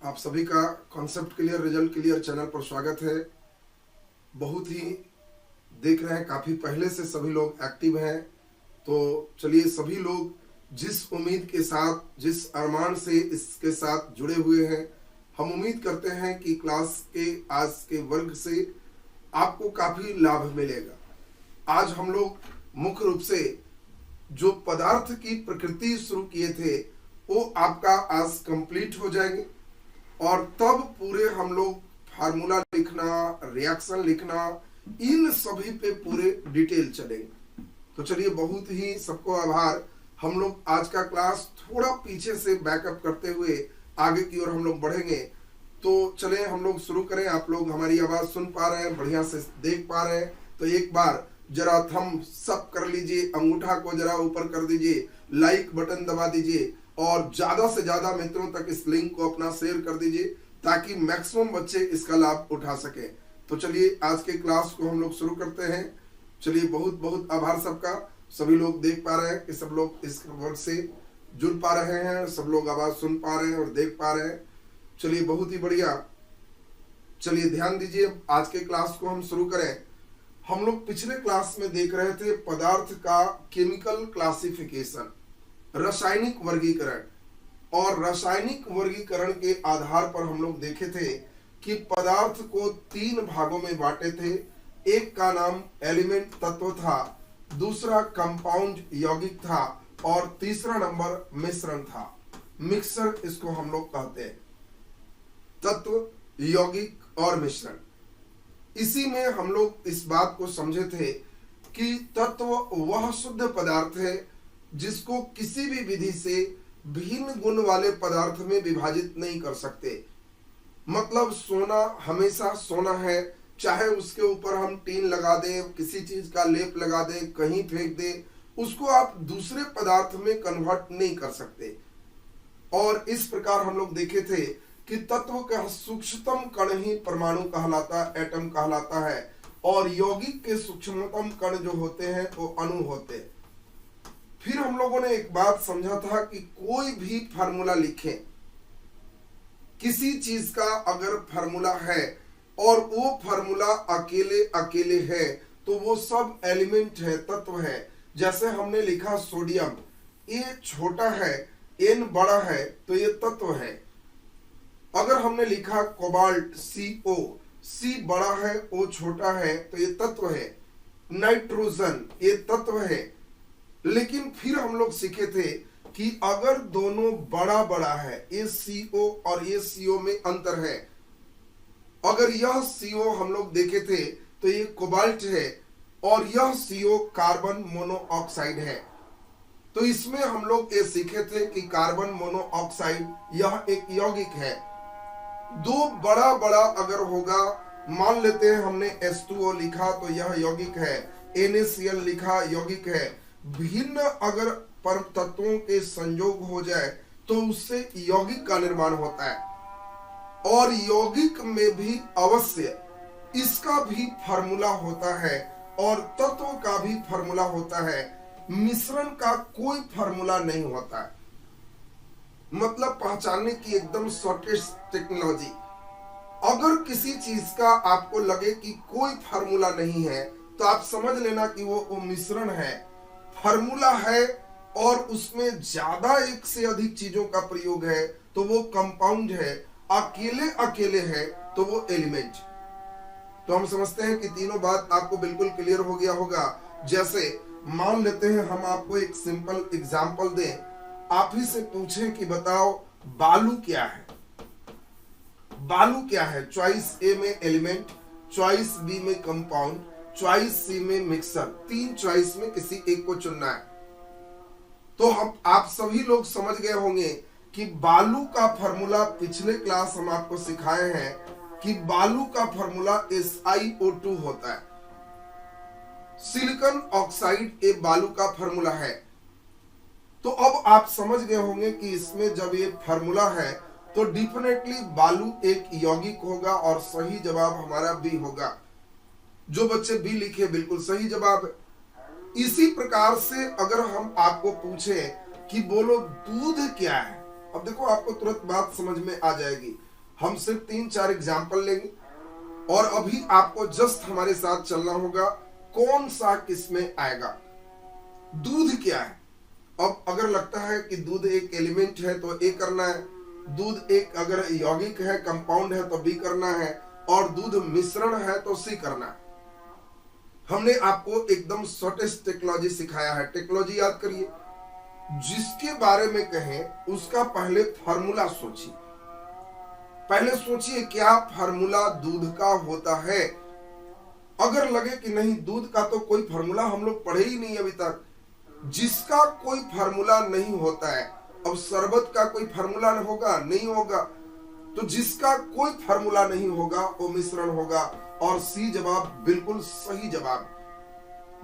आप सभी का concept clear result clear channel पर स्वागत है। बहुत ही देख रहे हैं, काफी पहले से सभी लोग एक्टिव हैं। तो चलिए, सभी लोग जिस उम्मीद के साथ, जिस अरमान से इसके साथ जुड़े हुए हैं, हम उम्मीद करते हैं कि क्लास के आज के वर्ग से आपको काफी लाभ मिलेगा। आज हम लोग मुख्य रूप से जो पदार्थ की प्रकृति शुरू किए थे वो आपका आज कंप्लीट हो जाएंगे और तब पूरे हम लोग फार्मूला लिखना, रिएक्शन लिखना, इन सभी पे पूरे डिटेल चलेंगे। तो चलिए, बहुत ही सबको आभार। हम लोग आज का क्लास थोड़ा पीछे से बैकअप करते हुए आगे की ओर हम लोग बढ़ेंगे। तो चले हम लोग शुरू करें। आप लोग हमारी आवाज सुन पा रहे हैं, बढ़िया से देख पा रहे हैं? तो एक बार जरा थंब सब कर लीजिए, अंगूठा को जरा ऊपर कर दीजिए, लाइक बटन दबा दीजिए और ज्यादा से ज्यादा मित्रों तक इस लिंक को अपना शेयर कर दीजिए ताकि मैक्सिमम बच्चे इसका लाभ उठा सके। तो चलिए, आज के क्लास को हम लोग शुरू करते हैं। चलिए, बहुत बहुत आभार सबका। सभी लोग देख पा रहे हैं कि सब लोग इस वर्ग से जुड़ पा रहे हैं, सब लोग आवाज सुन पा रहे हैं और देख पा रहे हैं। चलिए, बहुत ही बढ़िया। चलिए ध्यान दीजिए, आज के क्लास को हम शुरू करें। हम लोग पिछले क्लास में देख रहे थे पदार्थ का केमिकल क्लासिफिकेशन, रासायनिक वर्गीकरण। और रासायनिक वर्गीकरण के आधार पर हम लोग देखे थे कि पदार्थ को 3 भागों में बांटे थे। एक का नाम एलिमेंट तत्व था, दूसरा कंपाउंड यौगिक था और तीसरा नंबर मिश्रण था। मिक्सर इसको हम लोग कहते हैं, तत्व, यौगिक और मिश्रण। इसी में हम लोग इस बात को समझे थे कि तत्व वह शुद्ध पदार्थ है जिसको किसी भी विधि से भिन्न गुण वाले पदार्थ में विभाजित नहीं कर सकते। मतलब सोना हमेशा सोना है, चाहे उसके ऊपर हम टीन लगा दें, किसी चीज का लेप लगा दें, कहीं फेंक दें, उसको आप दूसरे पदार्थ में कन्वर्ट नहीं कर सकते। और इस प्रकार हम लोग देखे थे कि तत्व का सूक्ष्मतम कण ही परमाणु कहलाता, एटम कहलाता है, और यौगिक के सूक्ष्मतम कण जो होते हैं वो अणु होते हैं। फिर हम लोगों ने एक बात समझा था कि कोई भी फार्मूला लिखें, किसी चीज का अगर फार्मूला है और वो फार्मूला अकेले अकेले है तो वो सब एलिमेंट है, तत्व है। जैसे हमने लिखा सोडियम, ये छोटा है, एन बड़ा है तो ये तत्व है। अगर हमने लिखा कोबाल्ट, CO, C बड़ा है, O छोटा है तो ये तत्व है। नाइट्रोजन, ये तत्व है। लेकिन फिर हम लोग सीखे थे कि अगर दोनों बड़ा बड़ा है, ये CO और ये CO में अंतर है। अगर यह CO हम लोग देखे थे तो ये कोबाल्ट है और यह CO कार्बन मोनोऑक्साइड है। तो इसमें हम लोग ये सीखे थे कि कार्बन मोनोऑक्साइड यह एक यौगिक है। दो बड़ा बड़ा अगर होगा, मान लेते हैं हमने H2O लिखा तो यह यौगिक है, NaCl लिखा यौगिक है। भिन्न अगर परम तत्वों के संयोग हो जाए तो उससे यौगिक का निर्माण होता है। और यौगिक में भी अवश्य इसका भी फार्मूला होता है और तत्व का भी फार्मूला होता है। मिश्रण का कोई फार्मूला नहीं होता है। मतलब पहचानने की एकदम शॉर्टेस्ट टेक्नोलॉजी। अगर किसी चीज का आपको लगे कि कोई फार्मूला नहीं है तो आप समझ लेना कि वो मिश्रण है। फार्मूला है और उसमें ज्यादा एक से अधिक चीजों का प्रयोग है तो वो कंपाउंड है। अकेले अकेले है तो वो एलिमेंट। तो हम समझते हैं कि तीनों बात आपको बिल्कुल क्लियर हो गया होगा। जैसे मान लेते हैं हम आपको एक सिंपल एग्जांपल दें, आप ही से पूछें कि बताओ बालू क्या है। बालू क्या है? चॉइस ए में एलिमेंट, चॉइस बी में कंपाउंड, चॉइस सी में मिक्सर। 3 चॉइस में किसी एक को चुनना है। तो हम आप सभी लोग समझ गए होंगे कि बालू का फार्मूला पिछले क्लास हम आपको सिखाए हैं कि बालू का फार्मूला SiO2 होता है। सिलिकॉन ऑक्साइड एक बालू का फार्मूला है। तो अब आप समझ गए होंगे कि इसमें जब ये फार्मूला है तो डेफिनेटली बालू एक यौगिक होगा और सही जवाब हमारा बी होगा। जो बच्चे बी लिखे बिल्कुल सही जवाब है। इसी प्रकार से अगर हम आपको पूछे कि बोलो दूध क्या है, अब देखो आपको तुरंत बात समझ में आ जाएगी। हम सिर्फ 3-4 एग्जाम्पल लेंगे और अभी आपको जस्ट हमारे साथ चलना होगा कौन सा किसमें आएगा। दूध क्या है? अब अगर लगता है कि दूध एक एलिमेंट है तो ए करना है, दूध एक अगर यौगिक है, कंपाउंड है तो बी करना है, और दूध मिश्रण है तो सी करना है। हमने आपको एकदम शॉर्टेस्ट टेक्नोलॉजी सिखाया है। टेक्नोलॉजी याद करिए, जिसके बारे में कहें उसका पहले फार्मूला सोचिए। पहले सोचिए क्या फार्मूला दूध का होता है। अगर लगे कि नहीं दूध का तो कोई फार्मूला हम लोग पढ़े ही नहीं अभी तक, जिसका कोई फार्मूला नहीं होता है, अब शरबत का कोई फार्मूला होगा? नहीं होगा। तो जिसका कोई फार्मूला नहीं होगा वो मिश्रण होगा। और सी जवाब बिल्कुल सही जवाब,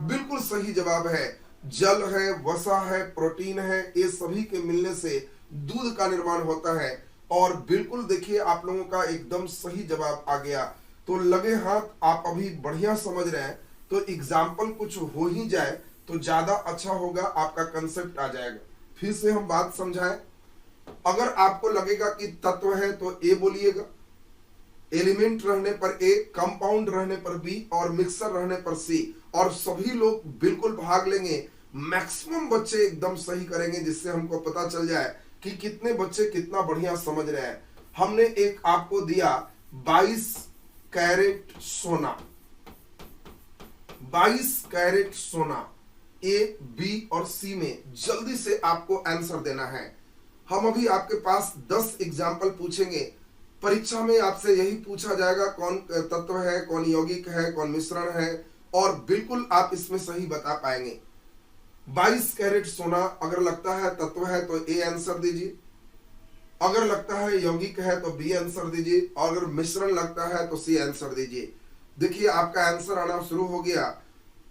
बिल्कुल सही जवाब है। जल है, वसा है, प्रोटीन है, ये सभी के मिलने से दूध का निर्माण होता है। और बिल्कुल देखिए आप लोगों का एकदम सही जवाब आ गया। तो लगे हाथ, आप अभी बढ़िया समझ रहे हैं, तो एग्जाम्पल कुछ हो ही जाए तो ज्यादा अच्छा होगा, आपका कंसेप्ट आ जाएगा। फिर से हम बात समझाएं। अगर आपको लगेगा कि तत्व है तो ए बोलिएगा, एलिमेंट रहने पर ए, कंपाउंड रहने पर बी, और मिक्सर रहने पर सी। और सभी लोग बिल्कुल भाग लेंगे, मैक्सिमम बच्चे एकदम सही करेंगे, जिससे हमको पता चल जाए कि कितने बच्चे कितना बढ़िया समझ रहे हैं। हमने एक आपको दिया 22 कैरेट सोना, 22 कैरेट सोना, ए, बी और सी में जल्दी से आपको आंसर देना है। हम अभी आपके पास 10 एग्जाम्पल पूछेंगे। परीक्षा में आपसे यही पूछा जाएगा कौन तत्व है, कौन यौगिक है, कौन मिश्रण है, और बिल्कुल आप इसमें सही बता पाएंगे। 22 कैरेट सोना अगर लगता है तत्व है तो ए आंसर दीजिए, अगर लगता है यौगिक है तो बी आंसर दीजिए, और अगर मिश्रण लगता है तो सी आंसर दीजिए। देखिए आपका आंसर आना शुरू हो गया।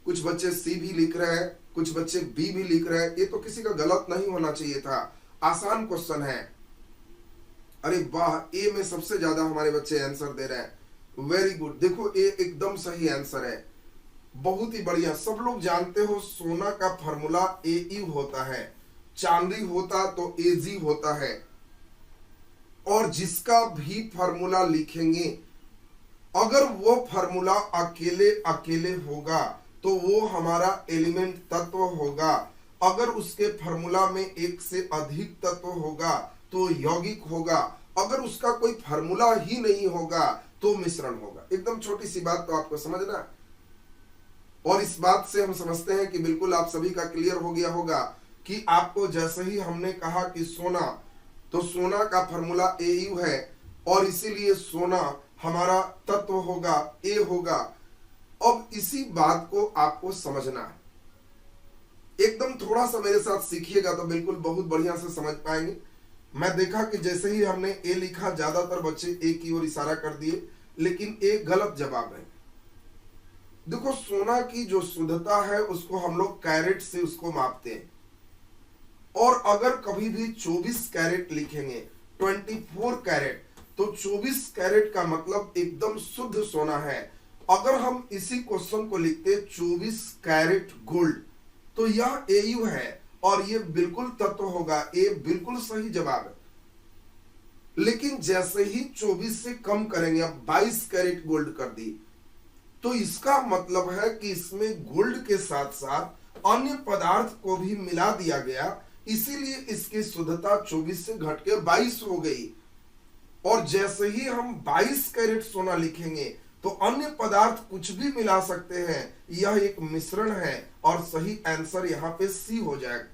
कुछ बच्चे सी भी लिख रहे हैं, कुछ बच्चे बी भी लिख रहे हैं। ये तो किसी का गलत नहीं होना चाहिए था, आसान क्वेश्चन है। अरे वाह, ए में सबसे ज्यादा हमारे बच्चे आंसर दे रहे हैं, वेरी गुड। देखो ए एकदम सही आंसर है, बहुत ही बढ़िया। सब लोग जानते हो सोना का फार्मूला ए होता है, चांदी होता तो एजी होता है। और जिसका भी फार्मूला लिखेंगे, अगर वो फार्मूला अकेले अकेले होगा तो वो हमारा एलिमेंट तत्व होगा। अगर उसके फार्मूला में एक से अधिक तत्व होगा तो यौगिक होगा। अगर उसका कोई फार्मूला ही नहीं होगा तो मिश्रण होगा। एकदम छोटी सी बात तो आपको समझना है। और इस बात से हम समझते हैं कि बिल्कुल आप सभी का क्लियर हो गया होगा कि आपको जैसे ही हमने कहा कि सोना, तो सोना का फार्मूला AU है, और इसीलिए सोना हमारा तत्व होगा, ए होगा। अब इसी बात को आपको समझना है, एकदम थोड़ा सा मेरे साथ सीखिएगा तो बिल्कुल बहुत बढ़िया से समझ पाएंगे। मैं देखा कि जैसे ही हमने ए लिखा, ज्यादातर बच्चे ए की ओर इशारा कर दिए, लेकिन ए गलत जवाब है। देखो सोना की जो शुद्धता है उसको हम लोग कैरेट से उसको मापते हैं, और अगर कभी भी 24 कैरेट लिखेंगे, 24 कैरेट, तो 24 कैरेट का मतलब एकदम शुद्ध सोना है। अगर हम इसी क्वेश्चन को लिखते 24 कैरेट गोल्ड, तो यह AU है और ये बिल्कुल तत्व होगा, ए बिल्कुल सही जवाब है। लेकिन जैसे ही 24 से कम करेंगे, अब 22 कैरेट गोल्ड कर दी, तो इसका मतलब है कि इसमें गोल्ड के साथ साथ अन्य पदार्थ को भी मिला दिया गया, इसीलिए इसकी शुद्धता 24 से घट के 22 हो गई। और जैसे ही हम 22 कैरेट सोना लिखेंगे तो अन्य पदार्थ कुछ भी मिला सकते हैं, यह एक मिश्रण है, और सही आंसर यहाँ पे सी हो जाएगा।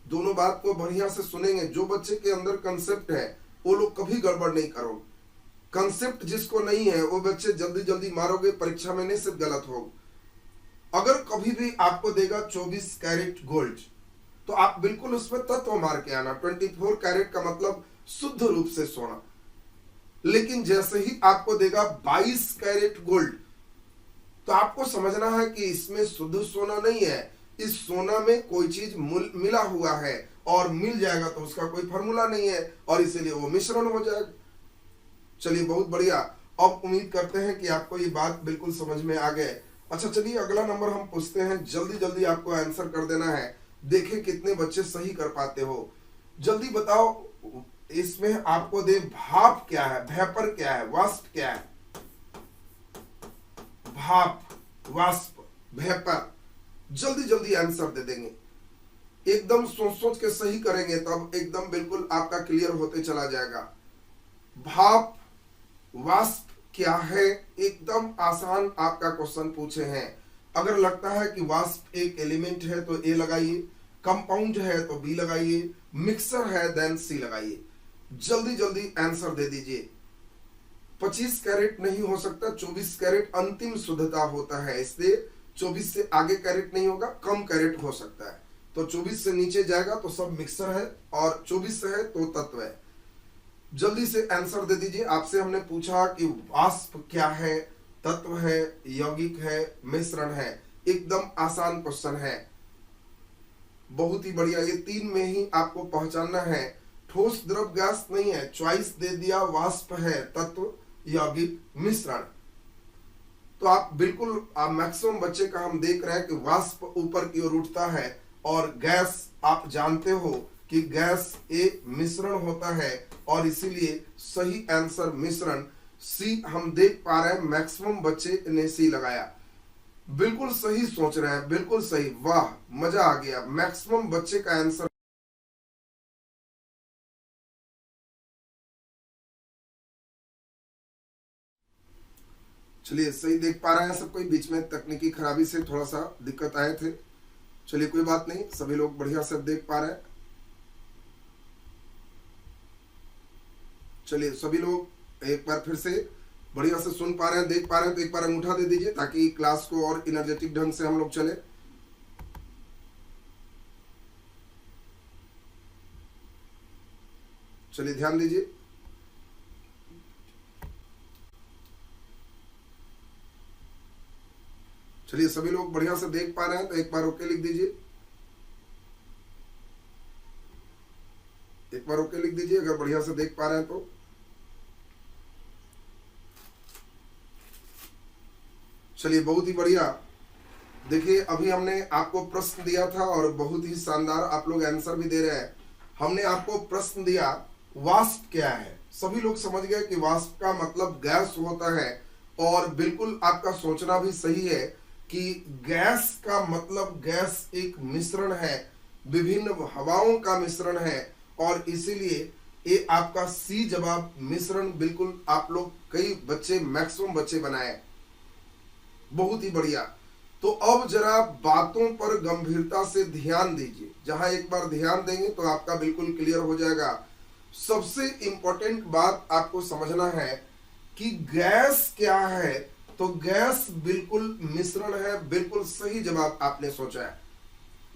दोनों बात को बढ़िया से सुनेंगे। जो बच्चे के अंदर कंसेप्ट है वो लोग कभी गड़बड़ नहीं करो। कंसेप्ट जिसको नहीं है वो बच्चे जल्दी जल्दी मारोगे, परीक्षा में निश्चित गलत होगा। अगर कभी भी आपको देगा 24 कैरेट गोल्ड, तो आप बिल्कुल उसमें तत्व मार के आना। 24 कैरेट का मतलब शुद्ध रूप से सोना। लेकिन जैसे ही आपको देगा 22 कैरेट गोल्ड, तो आपको समझना है कि इसमें शुद्ध सोना नहीं है, इस सोना में कोई चीज मिला हुआ है, और मिल जाएगा तो उसका कोई फार्मूला नहीं है, और इसीलिए वो मिश्रण हो जाएगा। चलिए बहुत बढ़िया। अब उम्मीद करते हैं कि आपको ये बात बिल्कुल समझ में आ गए। अच्छा चलिए अगला नंबर हम पूछते हैं, जल्दी जल्दी आपको आंसर कर देना है। देखें कितने बच्चे सही कर पाते हो, जल्दी बताओ। इसमें आपको दे भाप क्या है, वेपर क्या है, वाष्प क्या है, भाप, वाष्प, वेपर। जल्दी जल्दी आंसर दे देंगे, एकदम सोच सोच के सही करेंगे तब एकदम बिल्कुल आपका क्लियर होते चला जाएगा। भाप, वाष्प क्या है, एकदम आसान आपका क्वेश्चन पूछे हैं। अगर लगता है कि वाष्प एक एलिमेंट है तो ए लगाइए, कंपाउंड है तो बी लगाइए, मिक्सर है देन सी लगाइए। जल्दी जल्दी आंसर दे दीजिए। 25 कैरेट नहीं हो सकता, 24 कैरेट अंतिम शुद्धता होता है, इसलिए 24 से आगे कैरेट नहीं होगा, कम कैरेट हो सकता है। तो 24 से नीचे जाएगा तो सब मिक्सर है, और 24 से है तो तत्व है। जल्दी से आंसर दे दीजिए। आपसे हमने पूछा कि वाष्प क्या है, तत्व है, यौगिक है, मिश्रण है। एकदम आसान क्वेश्चन है, बहुत ही बढ़िया। ये तीन में ही आपको पहचानना है। ठोस, द्रव, गैस नहीं है, चॉइस दे दिया, वाष्प है, तत्व, यौगिक, मिश्रण। तो आप बिल्कुल मैक्सिमम बच्चे का हम देख रहे हैं कि वाष्प ऊपर की ओर उठता है, और गैस आप जानते हो कि गैस एक मिश्रण होता है, और इसीलिए सही आंसर मिश्रण सी हम देख पा रहे हैं। मैक्सिमम बच्चे ने सी लगाया, बिल्कुल सही सोच रहे हैं, बिल्कुल सही, वाह मजा आ गया। मैक्सिमम बच्चे का आंसर चलिए सही देख पा रहे हैं सब कोई। बीच में तकनीकी खराबी से थोड़ा सा दिक्कत आए थे, चलिए कोई बात नहीं, सभी लोग बढ़िया से देख पा रहे हैं। चलिए सभी लोग एक बार फिर से बढ़िया से सुन पा रहे हैं, देख पा रहे हैं, तो एक बार अंगूठा दे दीजिए ताकि क्लास को और एनर्जेटिक ढंग से हम लोग चले। चलिए ध्यान दीजिए। चलिए सभी लोग बढ़िया से देख पा रहे हैं तो एक बार ओके लिख दीजिए, एक बार ओके लिख दीजिए अगर बढ़िया से देख पा रहे हैं तो। चलिए बहुत ही बढ़िया। देखिए अभी हमने आपको प्रश्न दिया था और बहुत ही शानदार आप लोग आंसर भी दे रहे हैं। हमने आपको प्रश्न दिया वाष्प क्या है, सभी लोग समझ गए कि वाष्प का मतलब गैस होता है, और बिल्कुल आपका सोचना भी सही है कि गैस का मतलब गैस एक मिश्रण है, विभिन्न हवाओं का मिश्रण है, और इसीलिए ये आपका सी जवाब मिश्रण बिल्कुल आप लोग कई बच्चे मैक्सिमम बच्चे बनाए, बहुत ही बढ़िया। तो अब जरा बातों पर गंभीरता से ध्यान दीजिए, जहां एक बार ध्यान देंगे तो आपका बिल्कुल क्लियर हो जाएगा। सबसे इंपॉर्टेंट बात आपको समझना है कि गैस क्या है, तो गैस बिल्कुल मिश्रण है, बिल्कुल सही जवाब आपने सोचा है।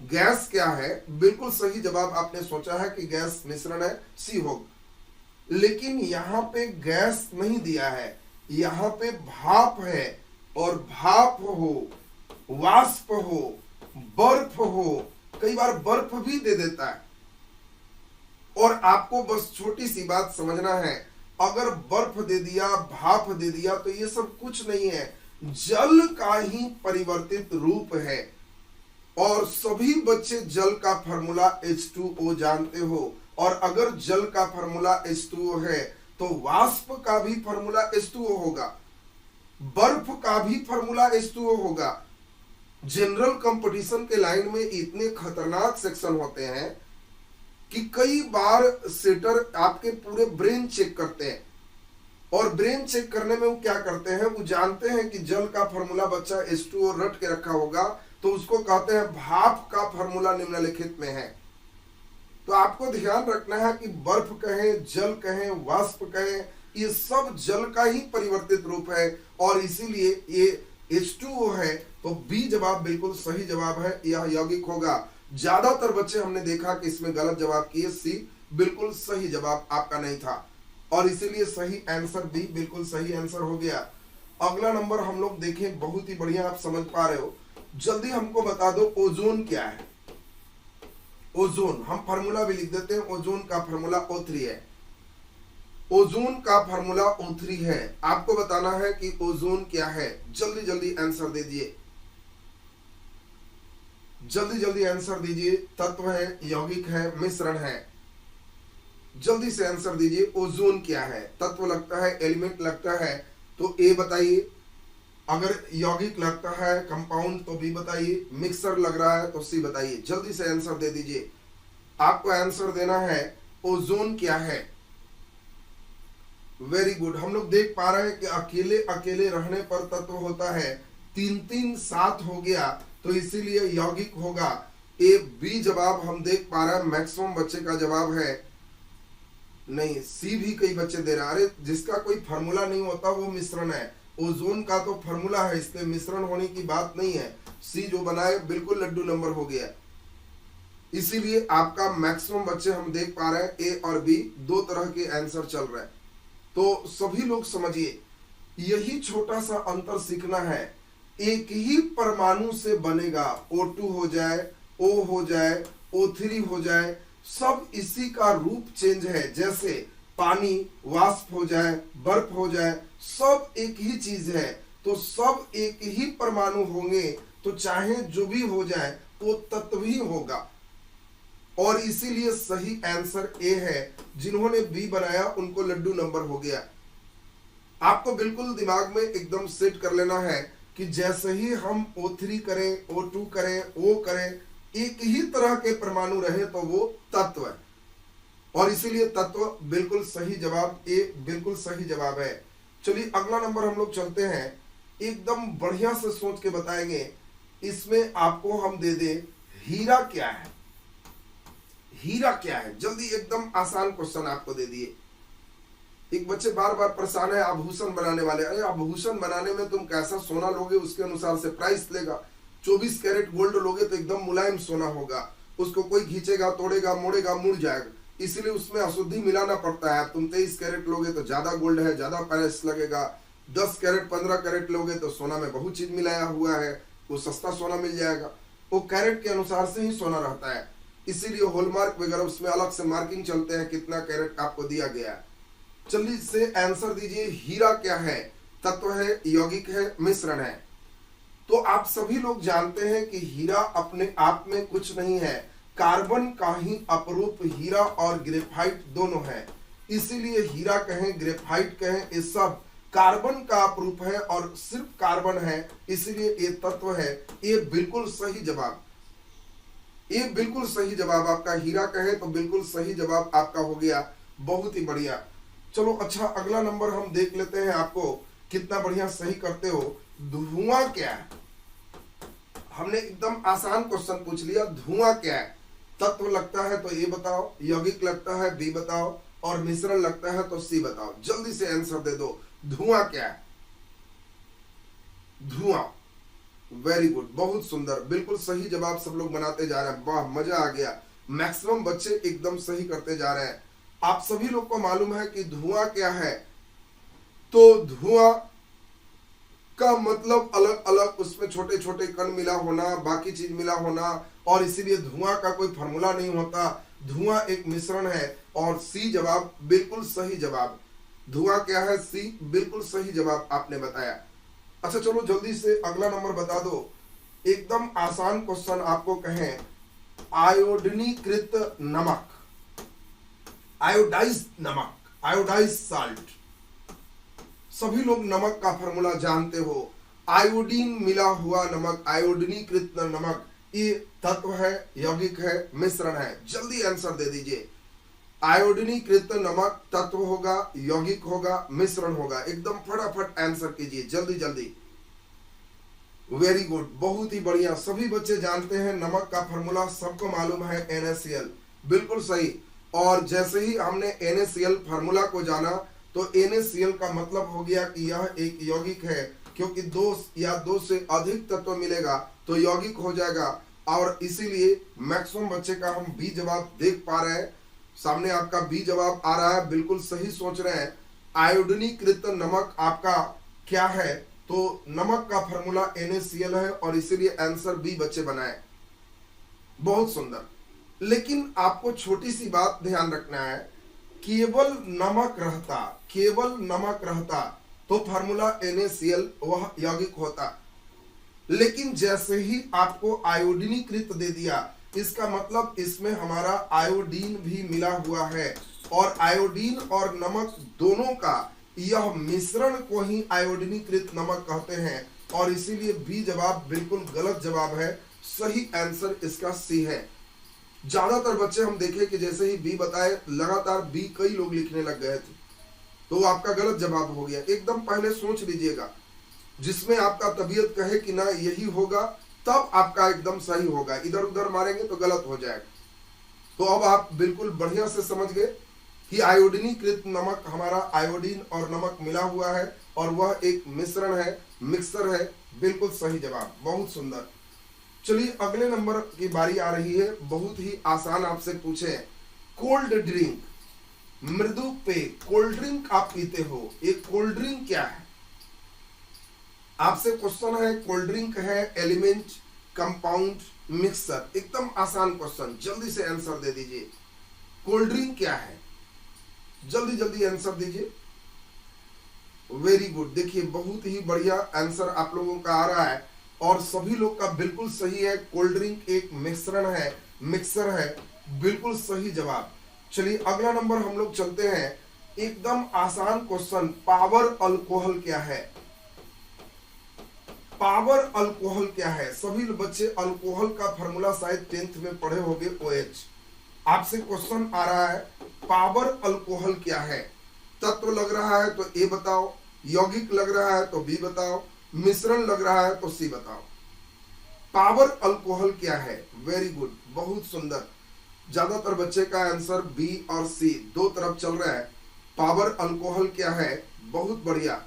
गैस क्या है, बिल्कुल सही जवाब आपने सोचा है कि गैस मिश्रण है, सी होगा। लेकिन यहाँ पे गैस नहीं दिया है, यहाँ पे भाप है, और भाप हो, वाष्प हो, बर्फ हो, कई बार बर्फ भी दे देता है। और आपको बस छोटी सी बात समझना है, अगर बर्फ दे दिया, भाप दे दिया, तो ये सब कुछ नहीं है, जल का ही परिवर्तित रूप है। और सभी बच्चे जल का फॉर्मूला H2O जानते हो, और अगर जल का फॉर्मूला H2O है तो वाष्प का भी फॉर्मूला H2O होगा, बर्फ का भी फॉर्मूला H2O होगा। जनरल कंपटीशन के लाइन में इतने खतरनाक सेक्शन होते हैं कि कई बार सेटर आपके पूरे ब्रेन चेक करते हैं, और ब्रेन चेक करने में वो क्या करते हैं, वो जानते हैं कि जल का फॉर्मूला बच्चा H2O रट के रखा होगा, तो उसको कहते हैं भाप का फॉर्मूला निम्नलिखित में है। तो आपको ध्यान रखना है कि बर्फ कहें, जल कहें, वाष्प कहें, ये सब जल का ही परिवर्तित रूप है, और इसीलिए ये H2O है, तो बी जवाब बिल्कुल सही जवाब है, यह यौगिक होगा। ज्यादातर बच्चे हमने देखा कि इसमें गलत जवाब किए, सी बिल्कुल सही जवाब आपका नहीं था, और इसीलिए सही आंसर बी बिल्कुल सही आंसर हो गया। अगला नंबर हम लोग देखें, बहुत ही बढ़िया आप समझ पा रहे हो। जल्दी हमको बता दो ओजोन क्या है। ओजोन हम फार्मूला भी लिख देते हैं, ओजोन का फार्मूला O3 है, ओजोन का फार्मूला O3 है। आपको बताना है कि ओजोन क्या है, जल्दी जल्दी आंसर दे दिए, जल्दी जल्दी आंसर दीजिए। तत्व है, यौगिक है, मिश्रण है, जल्दी से आंसर दीजिए। ओजोन क्या है? तत्व लगता है, एलिमेंट लगता है तो ए बताइए। अगर यौगिक लगता है, कंपाउंड, तो बी बताइए। मिक्सर लग रहा है तो सी बताइए। जल्दी से आंसर दे दीजिए। आपको आंसर देना है ओजोन क्या है। Very good. हम लोग देख पा रहे हैं कि अकेले अकेले रहने पर तत्व होता है, 3 3 7 हो गया तो इसीलिए यौगिक होगा। ए बी जवाब हम देख पा रहे हैं, मैक्सिमम बच्चे का जवाब है नहीं। सी भी कई बच्चे दे रहे हैं। अरे जिसका कोई फार्मूला नहीं होता वो मिश्रण है। ओजोन का तो फार्मूला है, इसलिए मिश्रण होने की बात नहीं है। सी जो बनाए बिल्कुल लड्डू नंबर हो गया। इसीलिए आपका मैक्सिमम बच्चे हम देख पा रहे हैं ए और बी दो तरह के आंसर चल रहे हैं। तो सभी लोग समझिए, यही छोटा सा अंतर सीखना है। एक ही परमाणु से बनेगा, O2 हो जाए, O हो जाए, O3 हो जाए, सब इसी का रूप चेंज है। जैसे पानी वाष्प हो जाए, बर्फ हो जाए, सब एक ही चीज है। तो सब एक ही परमाणु होंगे तो चाहे जो भी हो जाए वो तत्व ही होगा। और इसीलिए सही आंसर ए है। जिन्होंने बी बनाया उनको लड्डू नंबर हो गया। आपको बिल्कुल दिमाग में एकदम सेट कर लेना है कि जैसे ही हम O3 करें, O2 करें, O करें, एक ही तरह के परमाणु रहे तो वो तत्व है। और इसीलिए तत्व बिल्कुल सही जवाब ए बिल्कुल सही जवाब है। चलिए अगला नंबर हम लोग चलते हैं। एकदम बढ़िया से सोच के बताएंगे। इसमें आपको हम दे दे हीरा क्या है। हीरा क्या है? जल्दी, एकदम आसान क्वेश्चन आपको दे दिए। एक बच्चे बार बार परेशान है आभूषण बनाने वाले। अरे आभूषण बनाने में तुम कैसा सोना लोगे उसके अनुसार से प्राइस लेगा। 24 कैरेट गोल्ड लोगे तो एकदम मुलायम सोना होगा, उसको कोई खींचेगा, तोड़ेगा, मोड़ेगा, मुड़ जाएगा। इसीलिए उसमें अशुद्धि मिलाना पड़ता है। तुम 23 कैरेट लोगे तो ज्यादा गोल्ड है, ज्यादा प्राइस लगेगा। 10 कैरेट 15 कैरेट लोगे तो सोना में बहुत चीज मिलाया हुआ है, वो सस्ता सोना मिल जाएगा। वो कैरेट के अनुसार से ही सोना रहता है। इसीलिए हॉलमार्क वगैरह उसमें अलग से मार्किंग चलते हैं, कितना कैरेट आपको दिया गया है। चलिए से आंसर दीजिए। हीरा क्या है? तत्व है, यौगिक है, मिश्रण है। तो आप सभी लोग जानते हैं कि हीरा अपने आप में कुछ नहीं है, कार्बन का ही अपरूप हीरा और ग्रेफाइट दोनों है। इसीलिए हीरा कहें, ग्रेफाइट कहें, ये सब कार्बन का अपरूप है और सिर्फ कार्बन है, इसलिए ये तत्व है। ये बिल्कुल सही जवाब, ये बिल्कुल सही जवाब आपका। हीरा कहे तो बिल्कुल सही जवाब आपका हो गया। बहुत ही बढ़िया। चलो अच्छा, अगला नंबर हम देख लेते हैं। आपको कितना बढ़िया सही करते हो। धुआं क्या है? हमने एकदम आसान क्वेश्चन पूछ लिया। धुआं क्या है? तत्व लगता है तो ए बताओ, यौगिक लगता है बी बताओ, और मिश्रण लगता है तो सी बताओ। जल्दी से आंसर दे दो। धुआं क्या है? धुआं। वेरी गुड, बहुत सुंदर, बिल्कुल सही जवाब सब लोग बनाते जा रहे हैं। वाह, मजा आ गया। मैक्सिमम बच्चे एकदम सही करते जा रहे हैं। आप सभी लोग को मालूम है कि धुआं क्या है। तो धुआं का मतलब अलग अलग उसमें छोटे छोटे कण मिला होना, बाकी चीज मिला होना, और इसीलिए धुआं का कोई फॉर्मूला नहीं होता। धुआं एक मिश्रण है। और सी जवाब बिल्कुल सही जवाब। धुआं क्या है? सी बिल्कुल सही जवाब आपने बताया। अच्छा चलो जल्दी से अगला नंबर बता दो। एकदम आसान क्वेश्चन आपको कहें, आयोडीनीकृत नमक, आयोडाइज नमक, आयोडाइज साल्ट। सभी लोग नमक का फॉर्मूला जानते हो। आयोडीन मिला हुआ नमक, आयोडीनीकृत नमक, ये तत्व है, यौगिक है, मिश्रण है। जल्दी आंसर दे दीजिए। आयोडीनीकृत नमक तत्व होगा, यौगिक होगा, मिश्रण होगा। एकदम फटाफट आंसर कीजिए, जल्दी जल्दी। वेरी गुड, बहुत ही बढ़िया। सभी बच्चे जानते हैं नमक का फॉर्मूला, सबको मालूम है, NaCl। बिल्कुल सही। और जैसे ही हमने NaCl फॉर्मूला को जाना तो NaCl का मतलब हो गया कि यह एक यौगिक है, क्योंकि 2 या 2 से अधिक तत्व मिलेगा तो यौगिक हो जाएगा। और इसीलिए मैक्सिमम बच्चे का हम बी जवाब देख पा रहे हैं। सामने आपका बी जवाब आ रहा है, बिल्कुल सही सोच रहे हैं। आयोडीनीकृत नमक आपका क्या है? तो नमक का फॉर्मूला NaCl है और इसीलिए आंसर बी बच्चे बनाए। बहुत सुंदर। लेकिन आपको छोटी सी बात ध्यान रखना है, केवल नमक रहता, केवल नमक रहता तो फॉर्मूला NaCl वह यौगिक होता। लेकिन जैसे ही आपको आयोडीनीकृत दे दिया, इसका मतलब इसमें हमारा आयोडीन भी मिला हुआ है। और आयोडीन और नमक दोनों का यह मिश्रण को ही आयोडीनीकृत नमक कहते हैं, और इसीलिए बी जवाब बिल्कुल गलत जवाब है। सही आंसर इसका सी है। ज्यादातर बच्चे हम देखें कि जैसे ही बी बताए लगातार बी कई लोग लिखने लग गए थे, तो आपका गलत जवाब हो गया। एकदम पहले सोच लीजिएगा, जिसमें आपका तबीयत कहे कि ना यही होगा, तब आपका एकदम सही होगा। इधर उधर मारेंगे तो गलत हो जाएगा। तो अब आप बिल्कुल बढ़िया से समझ गए कि आयोडीनीकृत नमक हमारा आयोडीन और नमक मिला हुआ है और वह एक मिश्रण है, मिक्सर है। बिल्कुल सही जवाब, बहुत सुंदर। चलिए अगले नंबर की बारी आ रही है। बहुत ही आसान आपसे पूछे, कोल्ड ड्रिंक, मृदु पेय, कोल्ड ड्रिंक आप पीते हो, एक कोल्ड ड्रिंक क्या है? आपसे क्वेश्चन है, कोल्ड ड्रिंक है, एलिमेंट, कंपाउंड, मिक्सर। एकदम आसान क्वेश्चन, जल्दी से आंसर दे दीजिए। कोल्ड ड्रिंक क्या है? जल्दी जल्दी आंसर दीजिए। Very good. देखिए बहुत ही बढ़िया आंसर आप लोगों का आ रहा है और सभी लोग का बिल्कुल सही है। कोल्ड ड्रिंक एक मिश्रण है, मिक्सर है। बिल्कुल सही जवाब। चलिए अगला नंबर हम लोग चलते हैं। एकदम आसान क्वेश्चन, पावर अल्कोहल क्या है? पावर अल्कोहल क्या है? सभी बच्चे अल्कोहल का फॉर्मूला शायद 10th में पढ़े होंगे, OH। आपसे क्वेश्चन आ रहा है, पावर अल्कोहल क्या है? तत्व लग रहा है तो ए बताओ, यौगिक लग रहा है तो बी बताओ, मिश्रण लग रहा है तो सी बताओ। पावर अल्कोहल क्या है? वेरी गुड, बहुत सुंदर। ज्यादातर बच्चे का आंसर बी और सी दो तरफ चल रहा है। पावर अल्कोहल क्या है? बहुत बढ़िया।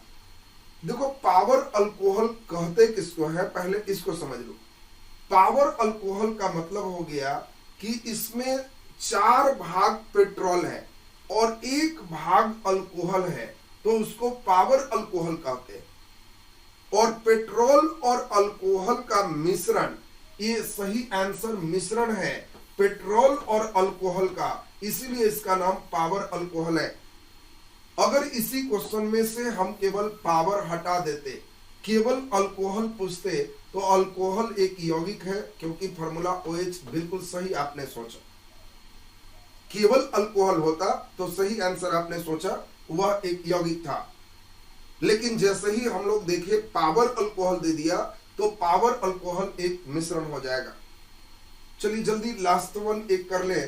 देखो पावर अल्कोहल कहते किसको है, पहले इसको समझ लो। पावर अल्कोहल का मतलब हो गया कि इसमें 4 भाग पेट्रोल है और 1 भाग अल्कोहल है, तो उसको पावर अल्कोहल कहते हैं। और पेट्रोल और अल्कोहल का मिश्रण, ये सही आंसर मिश्रण है पेट्रोल और अल्कोहल का, इसीलिए इसका नाम पावर अल्कोहल है। अगर इसी क्वेश्चन में से हम केवल पावर हटा देते, केवल अल्कोहल पूछते, तो अल्कोहल एक यौगिक है, क्योंकि फॉर्मूला OH बिल्कुल सही आपने सोचा। केवल अल्कोहल होता तो सही आंसर आपने सोचा वह एक यौगिक था, लेकिन जैसे ही हम लोग देखे पावर अल्कोहल दे दिया तो पावर अल्कोहल एक मिश्रण हो जाएगा। चलिए जल्दी लास्ट वन एक कर ले।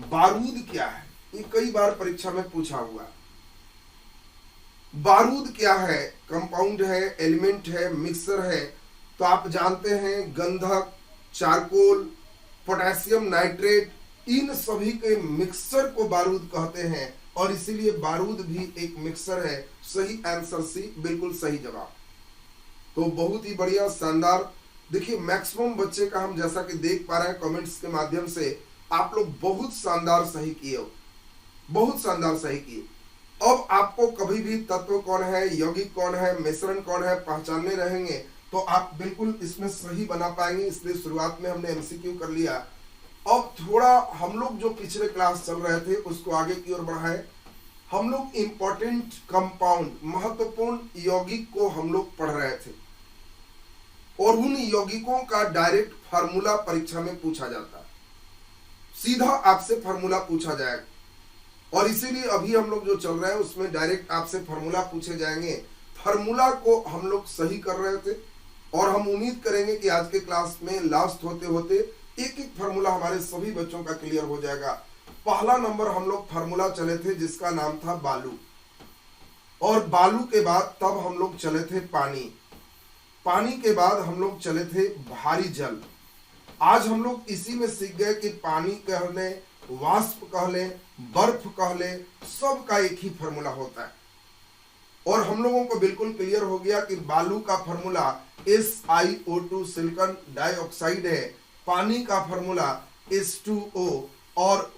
बारूद क्या है? ये कई बार परीक्षा में पूछा हुआ। बारूद क्या है? कंपाउंड है, एलिमेंट है, मिक्सर है। तो आप जानते हैं गंधक, चारकोल, पोटेशियम नाइट्रेट, इन सभी के मिक्सर को बारूद कहते हैं और इसीलिए बारूद भी एक मिक्सर है। सही आंसर सी, बिल्कुल सही जवाब। तो बहुत ही बढ़िया, शानदार। देखिए मैक्सिमम बच्चे का हम जैसा कि देख पा रहे हैं कमेंट्स के माध्यम से, आप लोग बहुत शानदार सही किए हो, बहुत शानदार सही किए। अब आपको कभी भी तत्व कौन है, यौगिक कौन है, मिश्रण कौन है पहचानने रहेंगे तो आप बिल्कुल इसमें सही बना पाएंगे। इसलिए शुरुआत में हमने MCQ कर लिया। अब थोड़ा हम लोग जो पिछले क्लास चल रहे थे उसको आगे की ओर बढ़ाएं। हम लोग इंपॉर्टेंट कंपाउंड, महत्वपूर्ण यौगिक को हम लोग पढ़ रहे थे और उन यौगिकों का डायरेक्ट फार्मूला परीक्षा में पूछा जाता है। सीधा आपसे फार्मूला पूछा जाएगा और इसीलिए अभी हम लोग जो चल रहे हैं उसमें डायरेक्ट आपसे फार्मूला पूछे जाएंगे। फार्मूला को हम लोग सही कर रहे थे और हम उम्मीद करेंगे कि आज के क्लास में लास्ट होते होते एक एक फार्मूला हमारे सभी बच्चों का क्लियर हो जाएगा। पहला नंबर हम लोग फार्मूला चले थे जिसका नाम था बालू, और बालू के बाद तब हम लोग चले थे पानी, पानी के बाद हम लोग चले थे भारी जल। आज हम लोग इसी में सीख गए कि पानी कह लें, वाष्प कह लें, बर्फ कह लें, सब का एक ही फार्मूला होता है। और हम लोगों को बिल्कुल क्लियर हो गया कि बालू का फार्मूला SiO2 सिलिकॉन डाइऑक्साइड है, पानी का फार्मूला H2O और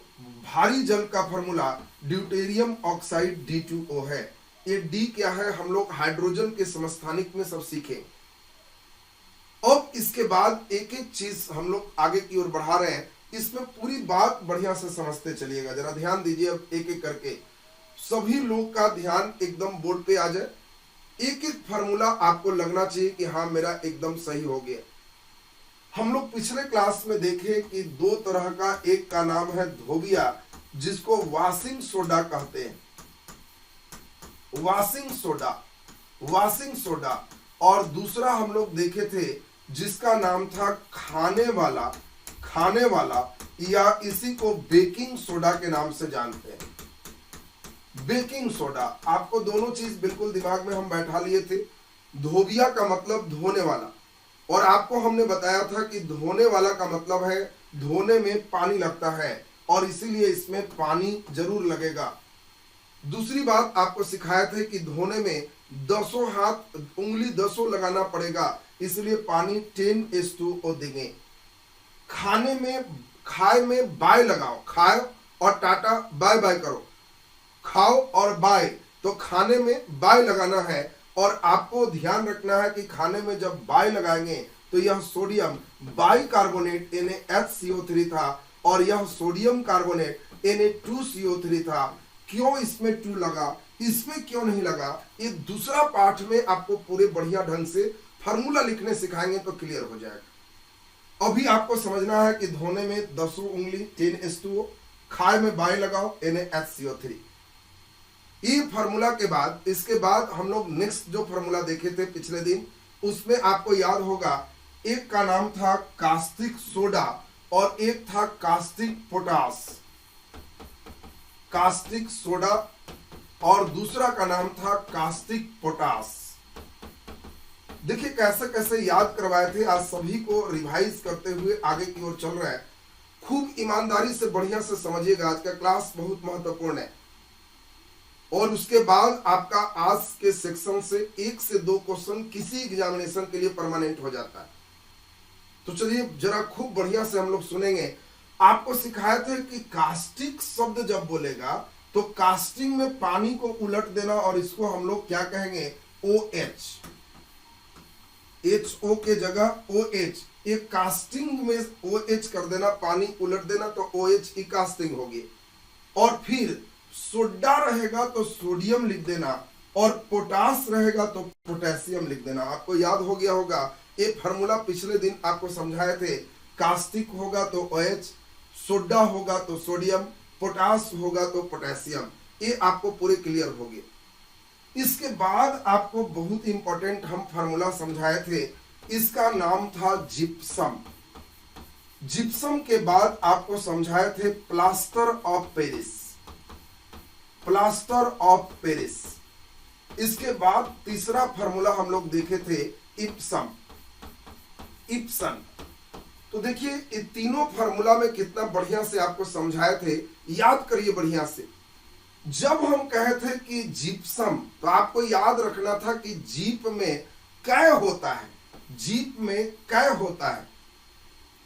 भारी जल का फार्मूला ड्यूटेरियम ऑक्साइड D2O है। ये D क्या है हम लोग हाइड्रोजन के समस्थानिक में सब सीखे। अब इसके बाद एक एक चीज हम लोग आगे की ओर बढ़ा रहे हैं, इसमें पूरी बात बढ़िया से समझते चलिएगा। जरा ध्यान दीजिए, अब एक एक करके सभी लोग का ध्यान एकदम बोर्ड पे आ जाए। एक एक फार्मूला आपको लगना चाहिए कि हाँ मेरा एकदम सही हो गया। हम लोग पिछले क्लास में देखे कि 2 तरह का, एक का नाम है धोबिया, जिसको वॉशिंग सोडा कहते हैं, वॉशिंग सोडा, वॉशिंग सोडा। और दूसरा हम लोग देखे थे जिसका नाम था खाने वाला, खाने वाला, या इसी को बेकिंग सोडा के नाम से जानते हैं, बेकिंग सोडा। आपको दोनों चीज बिल्कुल दिमाग में हम बैठा लिए थे। धोबिया का मतलब धोने वाला, और आपको हमने बताया था कि धोने वाला का मतलब है धोने में पानी लगता है, और इसीलिए इसमें पानी जरूर लगेगा। दूसरी बात आपको सिखाया था कि धोने में 10 हाथ उंगली 10 लगाना पड़ेगा, इसलिए पानी 10:2 देंगे। खाने में, खाए में बाय लगाओ, खाओ और टाटा बाय बाय करो, खाओ और बाय, तो खाने में बाय लगाना है। और आपको ध्यान रखना है कि खाने में जब बाय लगाएंगे तो यह सोडियम बाई कार्बोनेट NaHCO3 था, और यह सोडियम कार्बोनेट Na2CO3 था। क्यों इसमें 2 लगा, इसमें क्यों नहीं लगा, ये दूसरा पाठ में आपको पूरे बढ़िया ढंग से फार्मूला लिखने सिखाएंगे तो क्लियर हो जाएगा। अभी आपको समझना है कि धोने में 10 उंगली 10:2, खाए में बाय लगाओ NaHCO3। ये फार्मूला के बाद, इसके बाद हम लोग नेक्स्ट जो फार्मूला देखे थे पिछले दिन, उसमें आपको याद होगा एक का नाम था कास्टिक सोडा और एक था कास्टिक पोटास, कास्टिक सोडा, और दूसरा का नाम था कास्टिक पोटास। देखिए कैसे कैसे याद करवाए थे, आज सभी को रिवाइज करते हुए आगे की ओर चल रहा है। खूब ईमानदारी से बढ़िया से समझिएगा, आज का क्लास बहुत महत्वपूर्ण है। और उसके बाद आपका आज के सेक्शन से 1 से 2 क्वेश्चन किसी एग्जामिनेशन के लिए परमानेंट हो जाता है। तो चलिए जरा खूब बढ़िया से हम लोग सुनेंगे। आपको सिखाया था कि कास्टिक शब्द जब बोलेगा तो कास्टिंग में पानी को उलट देना, और इसको हम लोग क्या कहेंगे, OH, HO के जगह OH, एक कास्टिंग में OH कर देना, पानी उलट देना, तो OH की कास्टिंग होगी। और फिर सोडा रहेगा तो सोडियम लिख देना, और पोटास रहेगा तो पोटेशियम लिख देना। आपको याद हो गया होगा, ये फार्मूला पिछले दिन आपको समझाए थे। कास्टिक होगा तो OH, सोडा होगा तो सोडियम, पोटास होगा तो पोटेशियम। ये आपको पूरे क्लियर हो गए। इसके बाद आपको बहुत इंपॉर्टेंट हम फार्मूला समझाए थे, इसका नाम था जिप्सम। जिप्सम के बाद आपको समझाए थे plaster of Paris, plaster of Paris. इसके बाद तीसरा फार्मूला हम लोग देखे थे इप्सम, इप्सन। तो देखिए ये तीनों फार्मूला में कितना बढ़िया से आपको समझाए थे, याद करिए बढ़िया से। जब हम कहे थे कि जिप्सम, तो आपको याद रखना था कि जीप में कै होता है, जीप में कै होता है,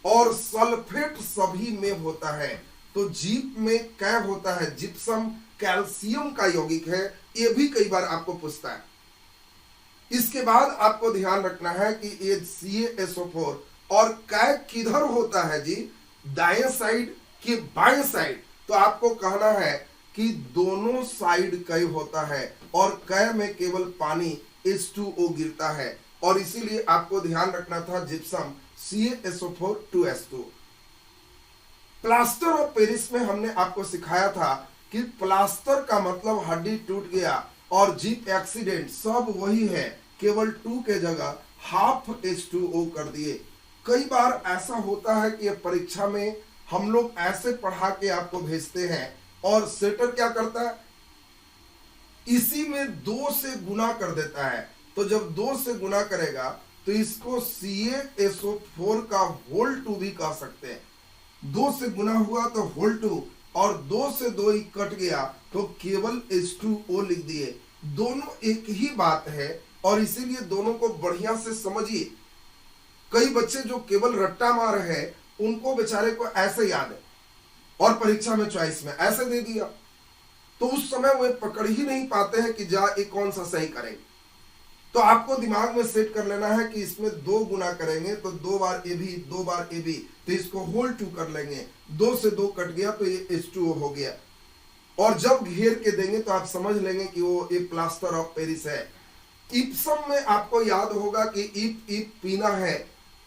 और सल्फेट सभी में होता है, तो जीप में कै होता है। जिप्सम कैल्शियम का यौगिक है, ये भी कई बार आपको पूछता है। इसके बाद आपको ध्यान रखना है कि ये CaSO4 और कै किधर होता है जी, दाएं साइड के बाएं साइड, तो आपको कहना है कि दोनों साइड कै होता है, और कै में केवल पानी H2O गिरता है, और इसीलिए आपको ध्यान रखना था gypsum CaSO4 2S2। Plaster of Paris में हमने आपको सिखाया था कि प्लास्टर का मतलब हड्डी टूट गया, और जीप एक्सीडेंट सब वही है, केवल 2 के जगह हाफ H2O कर दिए। कई बार ऐसा होता है कि परीक्षा में हम लोग ऐसे पढ़ा के आपको भेजते हैं, और सेटर क्या करता है, इसी में 2 से गुना कर देता है। तो जब 2 से गुना करेगा तो इसको CaSO4 का होल 2 भी कह सकते हैं। 2 से गुना हुआ तो होल 2, और 2 से 2 ही कट गया तो केवल H2O लिख दिए। दोनों एक ही बात है, और इसीलिए दोनों को बढ़िया से समझिए। कई बच्चे जो केवल रट्टा मार है, उनको बेचारे को ऐसे याद है, और परीक्षा में चॉइस में ऐसे दे दिया, तो उस समय वो पकड़ ही नहीं पाते हैं कि जा ये कौन सा सही करेंगे। तो आपको दिमाग में सेट कर लेना है कि इसमें 2 गुना करेंगे तो 2 बार ए भी, 2 बार ए भी, तो इसको होल 2 कर लेंगे। 2 से 2 कट गया तो ये H2O हो गया, और जब घेर के देंगे तो आप समझ लेंगे कि वो एक प्लास्टर ऑफ पेरिस है। इप्सम में आपको याद होगा कि इप पीना है,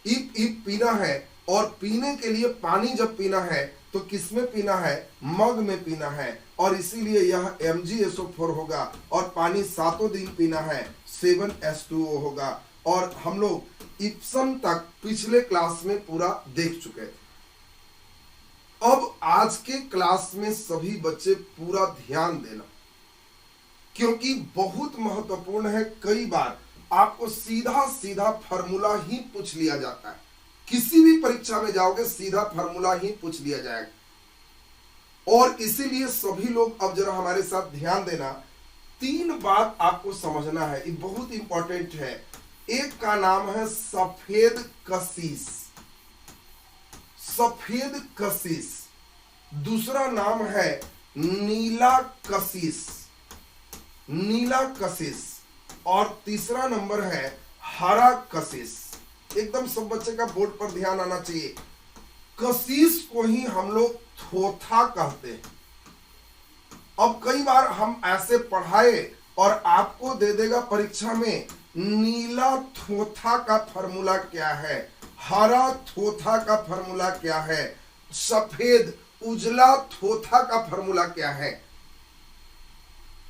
इप पीना है, और पीने के लिए पानी जब पीना है तो किसमें पीना है, मग में पीना है, और इसीलिए यह MgSO4 होगा। और पानी 7 दिन पीना है, 7H2O होगा। और हम लोग इप्सन तक पिछले क्लास में पूरा देख चुके थे। अब आज के क्लास में सभी बच्चे पूरा ध्यान देना, क्योंकि बहुत महत्वपूर्ण है। कई बार आपको सीधा सीधा फॉर्मूला ही पूछ लिया जाता है, किसी भी परीक्षा में जाओगे सीधा फॉर्मूला ही पूछ लिया जाएगा। और इसीलिए सभी लोग अब जरा हमारे साथ ध्यान देना। 3 बात आपको समझना है, ये बहुत इंपॉर्टेंट है। एक का नाम है सफेद कशिश, सफेद कशिश। दूसरा नाम है नीला कशिश, नीला कशिश। और तीसरा नंबर है हरा कशिश। एकदम सब बच्चे का बोर्ड पर ध्यान आना चाहिए। कशिश को ही हम लोग थोथा कहते हैं। अब कई बार हम ऐसे पढ़ाए और आपको दे देगा परीक्षा में नीला थोथा का फॉर्मूला क्या है, हरा थोथा का फॉर्मूला क्या है, सफेद उजला थोथा का फॉर्मूला क्या है।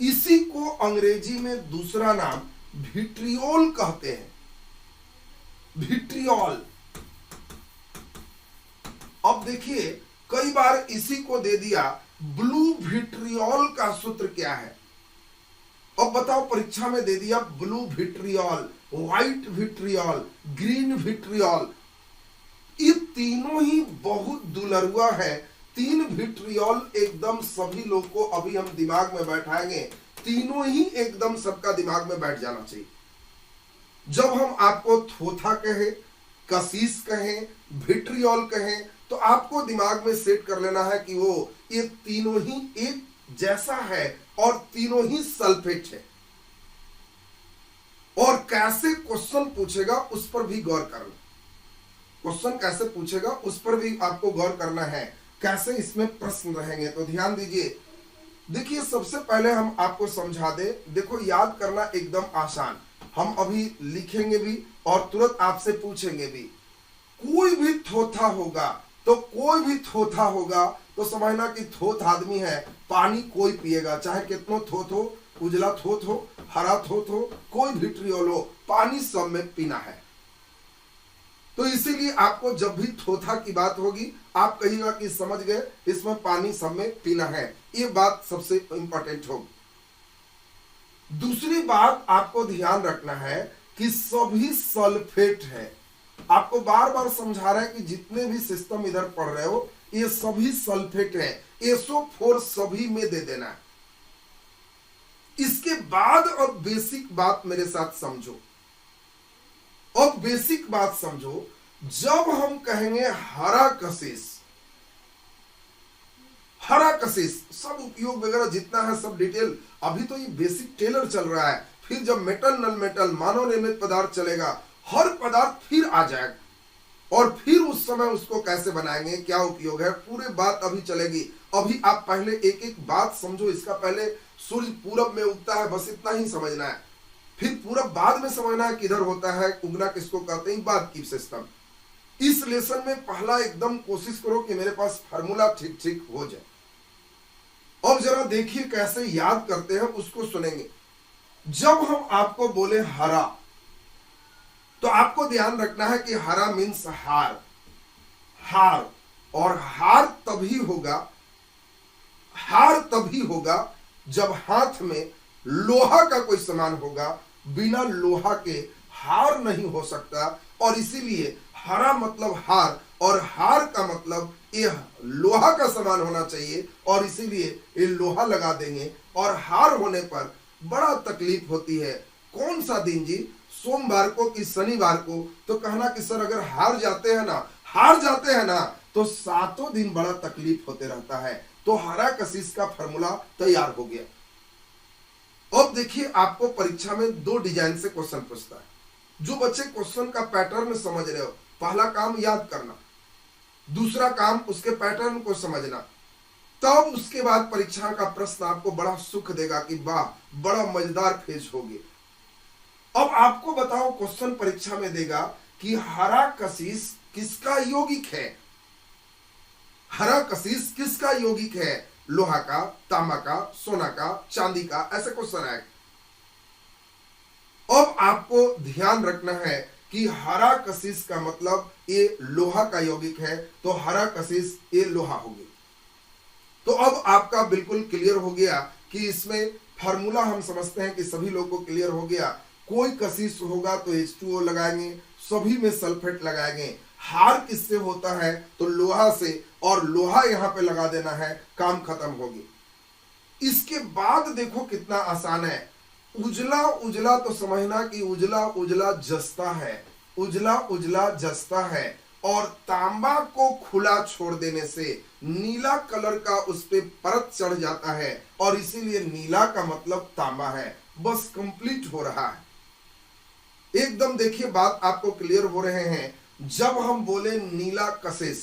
इसी को अंग्रेजी में दूसरा नाम विट्रियोल कहते हैं, विट्रियोल। अब देखिए कई बार इसी को दे दिया ब्लू विट्रियोल का सूत्र क्या है। अब बताओ परीक्षा में दे दिया blue vitriol, white vitriol, green vitriol. ये तीनों ही बहुत दुलरुआ है। 3 विट्रियोल एकदम सभी लोग को अभी हम दिमाग में बैठाएंगे, तीनों ही एकदम सबका दिमाग में बैठ जाना चाहिए। जब हम आपको थोथा कहें, कशिश कहें, विट्रियोल कहें, तो आपको दिमाग में सेट कर लेना है कि वो ये तीनों ही एक जैसा है और तीनों ही सल्फेट है। और कैसे क्वेश्चन पूछेगा उस पर भी गौर करना, क्वेश्चन कैसे पूछेगा उस पर भी आपको गौर करना है, कैसे इसमें प्रश्न रहेंगे। तो ध्यान दीजिए। देखिए सबसे पहले हम आपको समझा दे। देखो याद करना एकदम आसान, हम अभी लिखेंगे भी और तुरंत आपसे पूछेंगे भी। कोई भी थोथा होगा तो कोई भी थोथा होगा तो समझना कि थोथ आदमी है, पानी कोई पिएगा, चाहे कितनो थोथ हो, उजला थोथ हो, हरा थोथ हो, कोई विट्रियोल हो, पानी सब में पीना है। तो इसीलिए आपको जब भी थोथा की बात होगी आप कहिएगा कि समझ गए, इसमें पानी सब में पीना है। ये बात सबसे इंपॉर्टेंट होगी। दूसरी बात आपको ध्यान रखना है कि सभी सल्फेट है। आपको बार बार समझा रहे हैं कि जितने भी सिस्टम इधर पढ़ रहे हो ये सभी सल्फेट है। SO4 सभी में दे देना है। इसके बाद अब बेसिक बात मेरे साथ समझो। अब बेसिक बात समझो। जब हम कहेंगे हरा कशिश, हरा कशिश सब उपयोग वगैरह जितना है सब डिटेल, अभी तो ये बेसिक टेलर चल रहा है। फिर जब मेटल नॉन मेटल मानव निर्मित पदार्थ चलेगा, हर पदार्थ फिर आ जाएगा और फिर उस समय उसको कैसे बनाएंगे, क्या उपयोग है, पूरे बात अभी चलेगी। अभी आप पहले एक एक बात समझो। इसका पहले सूर्य पूरब में उगता है, बस इतना ही समझना है। फिर पूरा बाद में समझना है किधर होता है, उगना किसको कहते हैं, बात की सिस्टम। इस लेसन में पहला एकदम कोशिश करो कि मेरे पास फार्मूला ठीक ठीक हो जाए। अब जरा देखिए कैसे याद करते हैं, उसको सुनेंगे। जब हम आपको बोले हरा तो आपको ध्यान रखना है कि हरा मीन्स हार, हार। और हार तभी होगा, हार तभी होगा जब हाथ में लोहा का कोई सामान होगा। बिना लोहा के हार नहीं हो सकता। और इसीलिए हरा मतलब हार, और हार का मतलब ये लोहा का सामान होना चाहिए, और इसीलिए ये लोहा लगा देंगे। और हार होने पर बड़ा तकलीफ होती है। कौन सा दिन जी, सोमवार को कि शनिवार को? तो कहना कि सर अगर हार जाते हैं ना, हार जाते हैं ना तो 7 दिन बड़ा तकलीफ होते रहता है। तो हरा कशिश का फॉर्मूला तैयार हो गया। अब देखिए आपको परीक्षा में 2 डिजाइन से क्वेश्चन पूछता है। जो बच्चे क्वेश्चन का पैटर्न समझ रहे हो, पहला काम याद करना, दूसरा काम उसके पैटर्न को समझना, तब उसके बाद परीक्षा का प्रश्न आपको बड़ा सुख देगा कि वाह बड़ा मजेदार फेज होगी। अब आपको बताओ क्वेश्चन परीक्षा में देगा कि हरा कशिश किसका यौगिक है। हरा कशिश किसका यौगिक है? लोहा का, तांबा का, सोना का, चांदी का, ऐसे क्वेश्चन आएगा। अब आपको ध्यान रखना है कि हरा कशिश का मतलब ये लोहा का यौगिक है, तो हरा कशिश ये लोहा हो गया। तो अब आपका बिल्कुल क्लियर हो गया कि इसमें फार्मूला हम समझते हैं कि सभी लोगों को क्लियर हो गया। कोई कशिश होगा तो H2O लगाएंगे, सभी में सल्फेट लगाएंगे। हार किससे होता है? तो लोहा से, और लोहा यहां पे लगा देना है, काम खत्म होगी। इसके बाद देखो कितना आसान है। उजला उजला तो समझना कि उजला उजला जस्ता है, उजला उजला जस्ता है, और तांबा को खुला छोड़ देने से नीला कलर का उस पे परत चढ़ जाता है, और इसीलिए नीला का मतलब तांबा है। बस कंप्लीट हो रहा है एकदम। देखिए बात आपको क्लियर हो रहे हैं। जब हम बोले नीला कशिश,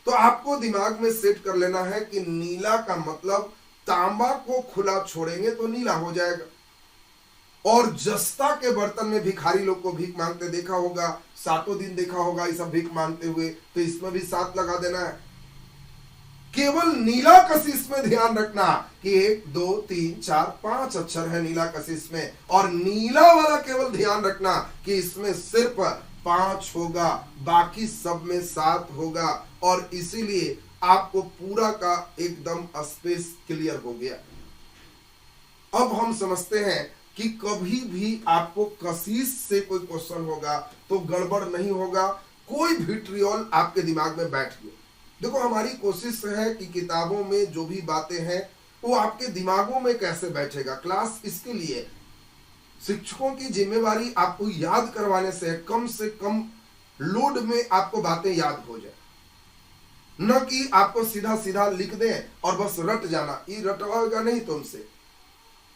तो आपको दिमाग में सेट कर लेना है कि नीला का मतलब तांबा को खुला छोड़ेंगे तो नीला हो जाएगा। और जस्ता के बर्तन में भिखारी लोग को भीख मांगते देखा होगा, 7 दिन देखा होगा ये सब भीख मांगते हुए, तो इसमें भी 7 लगा देना है। केवल नीला कशिश में ध्यान रखना कि 1 2 3 4 5 अक्षर है नीला कशिश में, और नीला वाला केवल ध्यान रखना कि इसमें सिर्फ 5 होगा, बाकी सब में 7 होगा। और इसीलिए आपको पूरा का एकदम स्पेस क्लियर हो गया। अब हम समझते हैं कि कभी भी आपको कशिश से कोई क्वेश्चन होगा तो गड़बड़ नहीं होगा, कोई भी ट्रियोल आपके दिमाग में बैठ गया। देखो हमारी कोशिश है कि किताबों में जो भी बातें हैं वो आपके दिमागों में कैसे बैठेगा। क्लास इसके लिए शिक्षकों की जिम्मेवारी आपको याद करवाने से कम लोड में आपको बातें याद हो जाए, न कि आपको सीधा सीधा लिख दें और बस रट जाना। ये रटवाएगा नहीं तुमसे।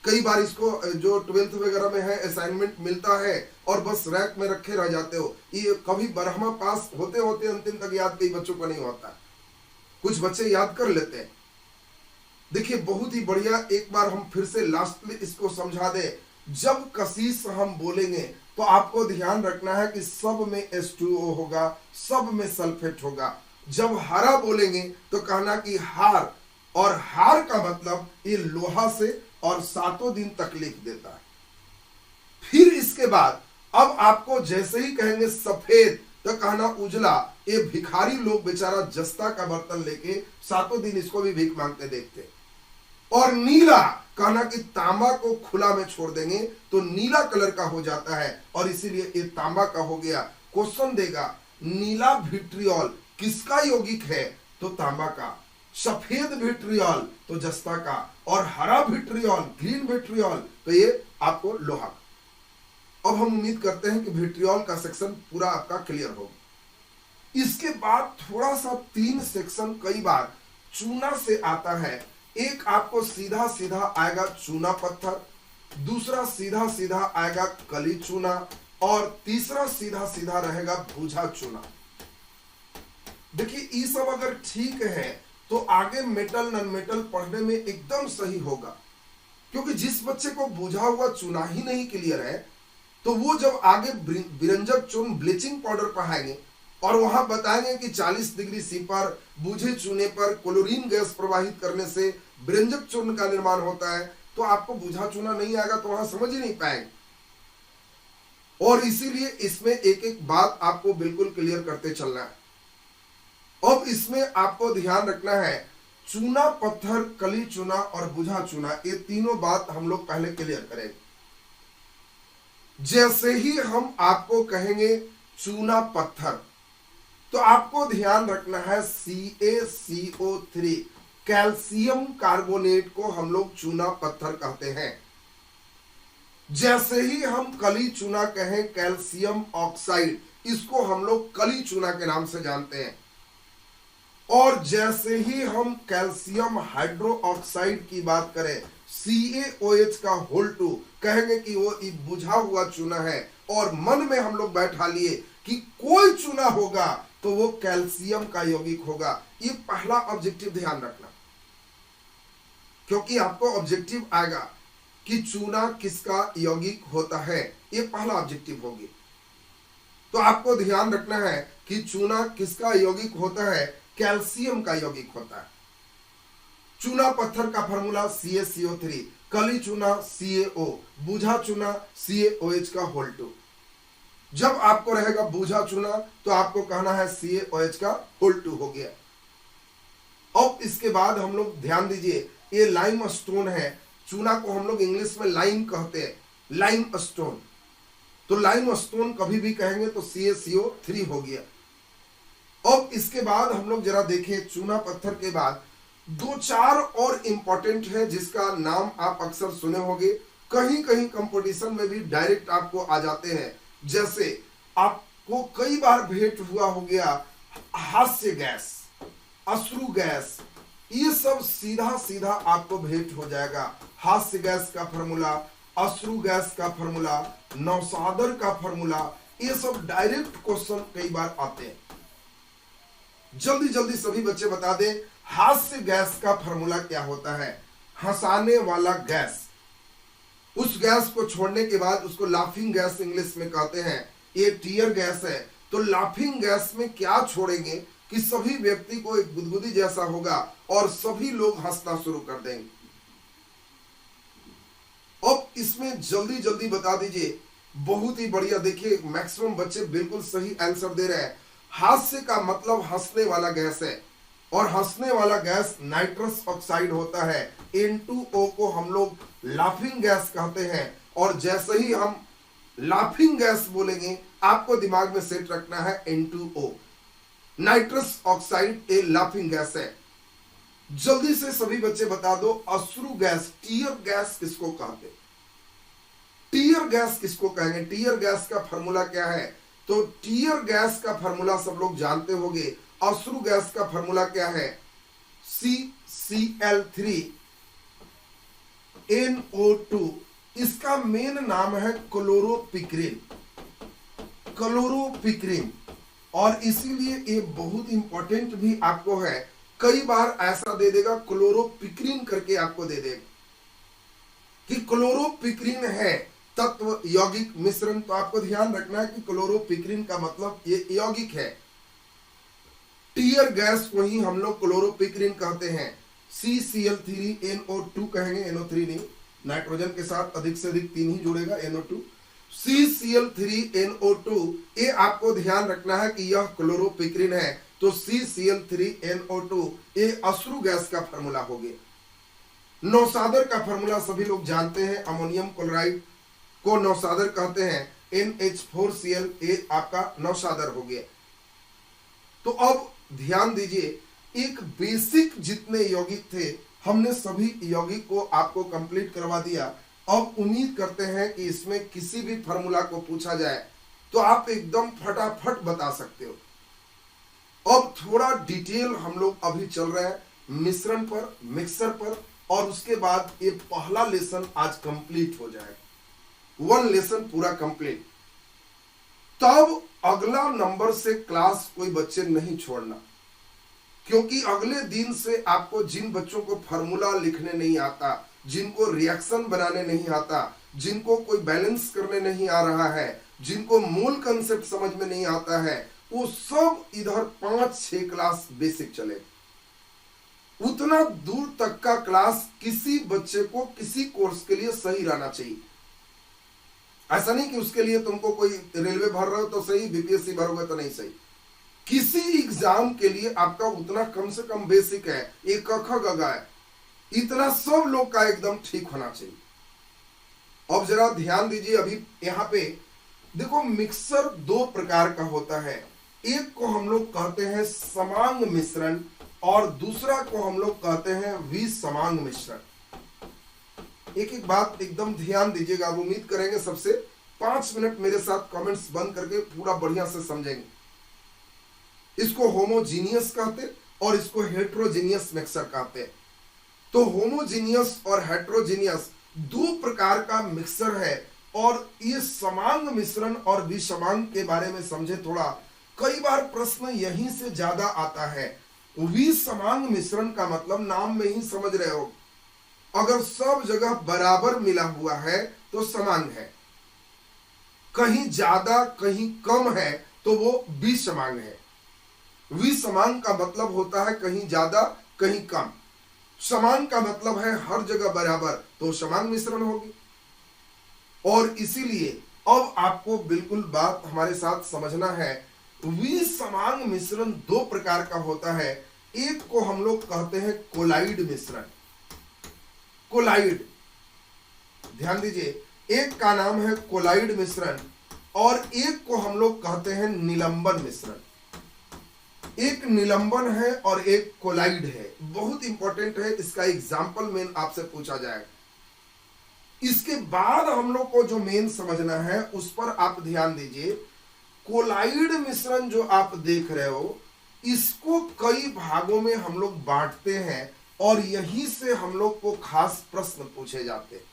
कई बार इसको जो 12th वगैरह में है असाइनमेंट मिलता है और बस रैक में रखे रह जाते हो। ये कभी बरहमा पास होते होते अंतिम तक याद कई बच्चों को नहीं होता, कुछ बच्चे याद कर लेते हैं। देखिए बहुत ही बढ़िया, एक बार हम फिर से लास्ट में इसको समझा दें। जब कशिश हम बोलेंगे तो आपको ध्यान रखना है कि सब में H2O होगा, सब में सल्फेट होगा। जब हरा बोलेंगे तो कहना कि हार, और हार का मतलब ये लोहा से और 7 दिन तक लिख देता है। फिर इसके बाद अब आपको जैसे ही कहेंगे सफेद तो कहना उजला। ये भिखारी लोग बेचारा जस्ता का बर्तन लेके 7 दिन इसको भी भीख मांगते देखते। और नीला कहना कि तांबा को खुला में छोड़ देंगे तो नीला कलर का हो जाता है, और इसीलिए ये तांबा का हो गया। क्वेश्चन देगा नीला विट्रियोल किसका यौगिक है? तो तांबा का। सफेद विट्रियोल तो जस्ता का, और हरा विट्रियोल ग्रीन विट्रियोल तो ये आपको लोहा का। अब हम उम्मीद करते हैं कि विट्रियोल का सेक्शन पूरा आपका क्लियर होगा। इसके बाद थोड़ा सा 3 सेक्शन कई बार चूना से आता है। एक आपको सीधा सीधा आएगा चूना पत्थर, दूसरा सीधा सीधा आएगा कली चूना, और तीसरा सीधा सीधा रहेगा भूजा चूना। देखिए ये सब अगर ठीक है तो आगे मेटल नॉन मेटल पढ़ने में एकदम सही होगा। क्योंकि जिस बच्चे को बुझा हुआ चूना ही नहीं क्लियर है, तो वो जब आगे विरंजक चूर्ण ब्लीचिंग पाउडर पढ़ाएंगे और वहां बताएंगे कि 40 डिग्री सी पर बुझे चूने पर क्लोरीन गैस प्रवाहित करने से विरंजक चूर्ण का निर्माण होता है, तो आपको बुझा चूना नहीं आएगा, तो वहां समझ ही नहीं पाएंगे। और इसीलिए इसमें एक एक बात आपको बिल्कुल क्लियर करते चलना है। अब इसमें आपको ध्यान रखना है चूना पत्थर, कली चूना और बुझा चूना, ये तीनों बात हम लोग पहले क्लियर करेंगे। जैसे ही हम आपको कहेंगे चूना पत्थर, तो आपको ध्यान रखना है CaCO3 कैल्शियम कार्बोनेट को हम लोग चूना पत्थर कहते हैं। जैसे ही हम कली चूना कहें कैल्शियम ऑक्साइड, इसको हम लोग कली चूना के नाम से जानते हैं। और जैसे ही हम कैल्शियम हाइड्रो ऑक्साइड की बात करें CaOH का होल 2, कहेंगे कि वो बुझा हुआ चूना है, और मन में हम लोग बैठा लिए कि कोई चूना होगा तो वो कैल्शियम का यौगिक होगा। ये पहला ऑब्जेक्टिव ध्यान रखना, क्योंकि आपको ऑब्जेक्टिव आएगा कि चूना किसका यौगिक होता है, ये पहला ऑब्जेक्टिव होगी। तो आपको ध्यान रखना है कि चूना किसका यौगिक होता है। कैल्शियम का यौगिक होता है। चूना पत्थर का फॉर्मूला CaCO3, कली चूना CaO, बूझा चूना CaOH का होल 2। जब आपको रहेगा बूझा चूना तो आपको कहना है CaOH का होल 2 हो गया। अब इसके बाद हम लोग ध्यान दीजिए, ये लाइम स्टोन है। चूना को हम लोग इंग्लिश में लाइम कहते हैं, लाइम स्टोन। तो लाइम स्टोन कभी भी कहेंगे तो CaCO3 हो गया। अब इसके बाद हम लोग जरा देखें, चूना पत्थर के बाद 2-4 और इंपॉर्टेंट है जिसका नाम आप अक्सर सुने होंगे, कहीं कहीं कंपटीशन में भी डायरेक्ट आपको आ जाते हैं। जैसे आपको कई बार भेंट हुआ हो गया हास्य गैस, अश्रु गैस, ये सब सीधा सीधा आपको भेंट हो जाएगा। हास्य गैस का फॉर्मूला, अश्रु गैस का फॉर्मूला, नौसादर का फॉर्मूला, ये सब डायरेक्ट क्वेश्चन कई बार आते हैं। जल्दी जल्दी सभी बच्चे बता दें, हास्य गैस का फॉर्मूला क्या होता है? हंसाने वाला गैस। उस गैस को छोड़ने के बाद उसको लाफिंग गैस इंग्लिश में कहते हैं। ये टीयर गैस है। तो लाफिंग गैस में क्या छोड़ेंगे कि सभी व्यक्ति को एक गुदगुदी जैसा होगा और सभी लोग हंसना शुरू कर देंगे। अब इसमें जल्दी जल्दी बता दीजिए, बहुत ही बढ़िया। देखिए मैक्सिमम बच्चे बिल्कुल सही आंसर दे रहे हैं। हास्य का मतलब हंसने वाला गैस है और हंसने वाला गैस नाइट्रस ऑक्साइड होता है। N2O को हम लोग लाफिंग गैस कहते हैं। और जैसे ही हम लाफिंग गैस बोलेंगे आपको दिमाग में सेट रखना है N2O, नाइट्रस ऑक्साइड ए लाफिंग गैस है। जल्दी से सभी बच्चे बता दो, अश्रु गैस, टीयर गैस किसको कहते? टीयर गैस किसको कहेंगे? टीयर गैस का फॉर्मूला क्या है? तो टीयर गैस का फॉर्मूला सब लोग जानते होंगे। अश्रु गैस का फॉर्मूला क्या है? CCl3NO2। इसका मेन नाम है क्लोरोपिक्रिन, क्लोरोपिक्रिन। और इसीलिए ये बहुत इंपॉर्टेंट भी आपको है। कई बार ऐसा दे देगा क्लोरोपिक्रिन करके आपको दे देगा कि क्लोरोपिक्रिन है तत्व यौगिक मिश्रण। तो आपको ध्यान रखना है कि क्लोरोपिक्रिन का मतलब ये यौगिक है। टीयर गैस को ही हम लोग क्लोरोपिक्रिन कहते हैं। CCl3NO2 कहेंगे, NO3 नहीं, नाइट्रोजन के साथ अधिक से अधिक 3 ही जुड़ेगा, NO2। CCl3NO2, ये आपको ध्यान रखना है कि यह क्लोरोपिक्रिन है। तो CCl3NO2 ये अश्रु गैस का फॉर्मूला हो गया। नौसादर का फॉर्मूला सभी लोग जानते हैं। अमोनियम क्लोराइड को नौसादर कहते हैं। NH4Cl, ये आपका नौसादर हो गया। तो अब ध्यान दीजिए, एक बेसिक जितने यौगिक थे हमने सभी यौगिक को आपको कंप्लीट करवा दिया। अब उम्मीद करते हैं कि इसमें किसी भी फॉर्मूला को पूछा जाए तो आप एकदम फटाफट बता सकते हो। अब थोड़ा डिटेल हम लोग अभी चल रहे हैं मिश्रण पर, मिक्सर पर, और उसके बाद ये पहला लेसन आज कंप्लीट हो जाएगा। 1 लेसन पूरा कंप्लीट। तब अगला नंबर से क्लास कोई बच्चे नहीं छोड़ना, क्योंकि अगले दिन से आपको जिन बच्चों को फॉर्मूला लिखने नहीं आता, जिनको रिएक्शन बनाने नहीं आता, जिनको कोई बैलेंस करने नहीं आ रहा है, जिनको मूल कंसेप्ट समझ में नहीं आता है, वो सब इधर 5-6 क्लास बेसिक चले। उतना दूर तक का क्लास किसी बच्चे को किसी कोर्स के लिए सही रहना चाहिए। ऐसा नहीं कि उसके लिए तुमको कोई रेलवे भर रहे हो तो सही, बीपीएससी भरोगे तो नहीं सही। किसी एग्जाम के लिए आपका उतना कम से कम बेसिक है, एक क ख ग घ है, इतना सब लोग का एकदम ठीक होना चाहिए। अब जरा ध्यान दीजिए, अभी यहाँ पे देखो मिक्सर 2 प्रकार का होता है। एक को हम लोग कहते हैं समांग मिश्रण और दूसरा को हम लोग कहते हैं विसमांग मिश्रण। एक एक बात एकदम ध्यान दीजिएगा। अब उम्मीद करेंगे सबसे 5 मिनट मेरे साथ कमेंट्स बंद करके पूरा बढ़िया से समझेंगे। इसको होमोजीनियस कहते और इसको हेट्रोजीनियस मिक्सर कहते हैं। तो होमोजीनियस और हेट्रोजीनियस 2 प्रकार का मिक्सर है। और ये समांग मिश्रण और विसमांग के बारे में समझे थोड़ा। कई बार प्रश्न यहीं से ज्यादा आता है। विसमांग मिश्रण का मतलब नाम में ही समझ रहे हो, अगर सब जगह बराबर मिला हुआ है तो समान है, कहीं ज्यादा कहीं कम है तो वो विसमांग है। विषमांग का मतलब होता है कहीं ज्यादा कहीं कम। समान का मतलब है हर जगह बराबर, तो समान मिश्रण होगी। और इसीलिए अब आपको बिल्कुल बात हमारे साथ समझना है। विषमांग मिश्रण दो प्रकार का होता है। एक को हम लोग कहते हैं कोलाइड मिश्रण, कोलाइड, ध्यान दीजिए, एक का नाम है कोलाइड मिश्रण और एक को हम लोग कहते हैं निलंबन मिश्रण। एक निलंबन है और एक कोलाइड है। बहुत इंपॉर्टेंट है, इसका एग्जाम्पल मेन आपसे पूछा जाएगा। इसके बाद हम लोग को जो मेन समझना है उस पर आप ध्यान दीजिए। कोलाइड मिश्रण जो आप देख रहे हो, इसको कई भागों में हम लोग बांटते हैं और यहीं से हम लोग को खास प्रश्न पूछे जाते हैं।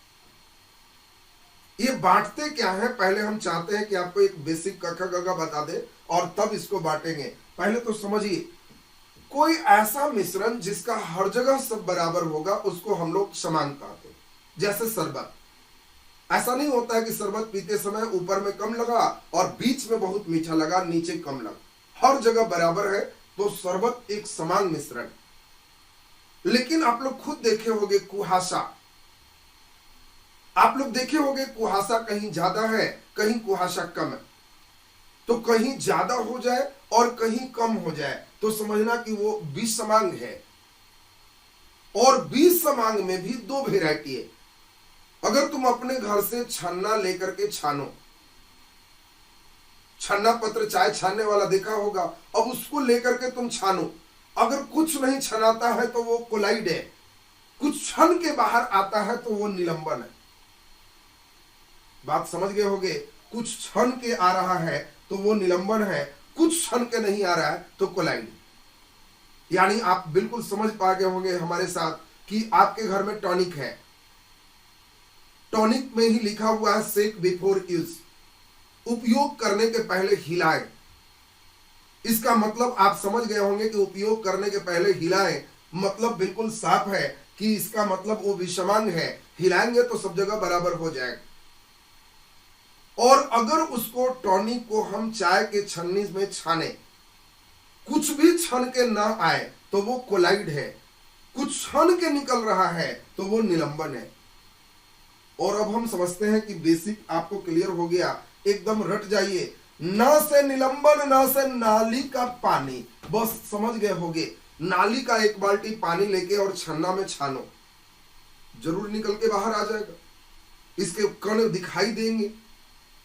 ये बांटते क्या है, पहले हम चाहते हैं कि आपको एक बेसिक क ख ग घ बता दे और तब इसको बांटेंगे। पहले तो समझिए, कोई ऐसा मिश्रण जिसका हर जगह सब बराबर होगा उसको हम लोग समान कहते हैं। जैसे शरबत, ऐसा नहीं होता है कि शरबत पीते समय ऊपर में कम लगा और बीच में बहुत मीठा लगा, नीचे कम लगा, हर जगह बराबर है, तो शरबत एक समान मिश्रण। लेकिन आप लोग खुद देखे होंगे कुहासा, आप लोग देखे होंगे कुहासा कहीं ज्यादा है कहीं कुहासा कम है, तो कहीं ज्यादा हो जाए और कहीं कम हो जाए तो समझना कि वो विषमांग है। और विषमांग में भी दो वेराइटी है। अगर तुम अपने घर से छन्ना लेकर के छानो, छन्ना पत्र चाय छानने वाला देखा होगा, अब उसको लेकर के तुम छानो, अगर कुछ नहीं छनाता है तो वो कोलाइड है, कुछ छन के बाहर आता है तो वो निलंबन है। बात समझ गए होंगे, कुछ छन के आ रहा है तो वो निलंबन है, कुछ छन के नहीं आ रहा है तो कोलाइड। यानी आप बिल्कुल समझ पा गए होंगे हमारे साथ कि आपके घर में टॉनिक है, टॉनिक में ही लिखा हुआ है शेक बिफोर यूज, उपयोग करने के पहले हिलाएं। इसका मतलब आप समझ गए होंगे कि उपयोग करने के पहले हिलाएं, मतलब बिल्कुल साफ है कि इसका मतलब वो विषमांग है, हिलाएंगे तो सब जगह बराबर हो जाएगा। और अगर उसको टॉनिक को हम चाय के छन्नी में छाने, कुछ भी छन के ना आए तो वो कोलाइड है, कुछ छन के निकल रहा है तो वो निलंबन है। और अब हम समझते हैं कि बेसिक आपको क्लियर हो गया, एकदम रट जाइए। ना से निलंबन, ना से नाली का पानी, बस समझ गए होंगे। नाली का एक बाल्टी पानी लेके और छन्ना में छानो, जरूर निकल के बाहर आ जाएगा, इसके कण दिखाई देंगे।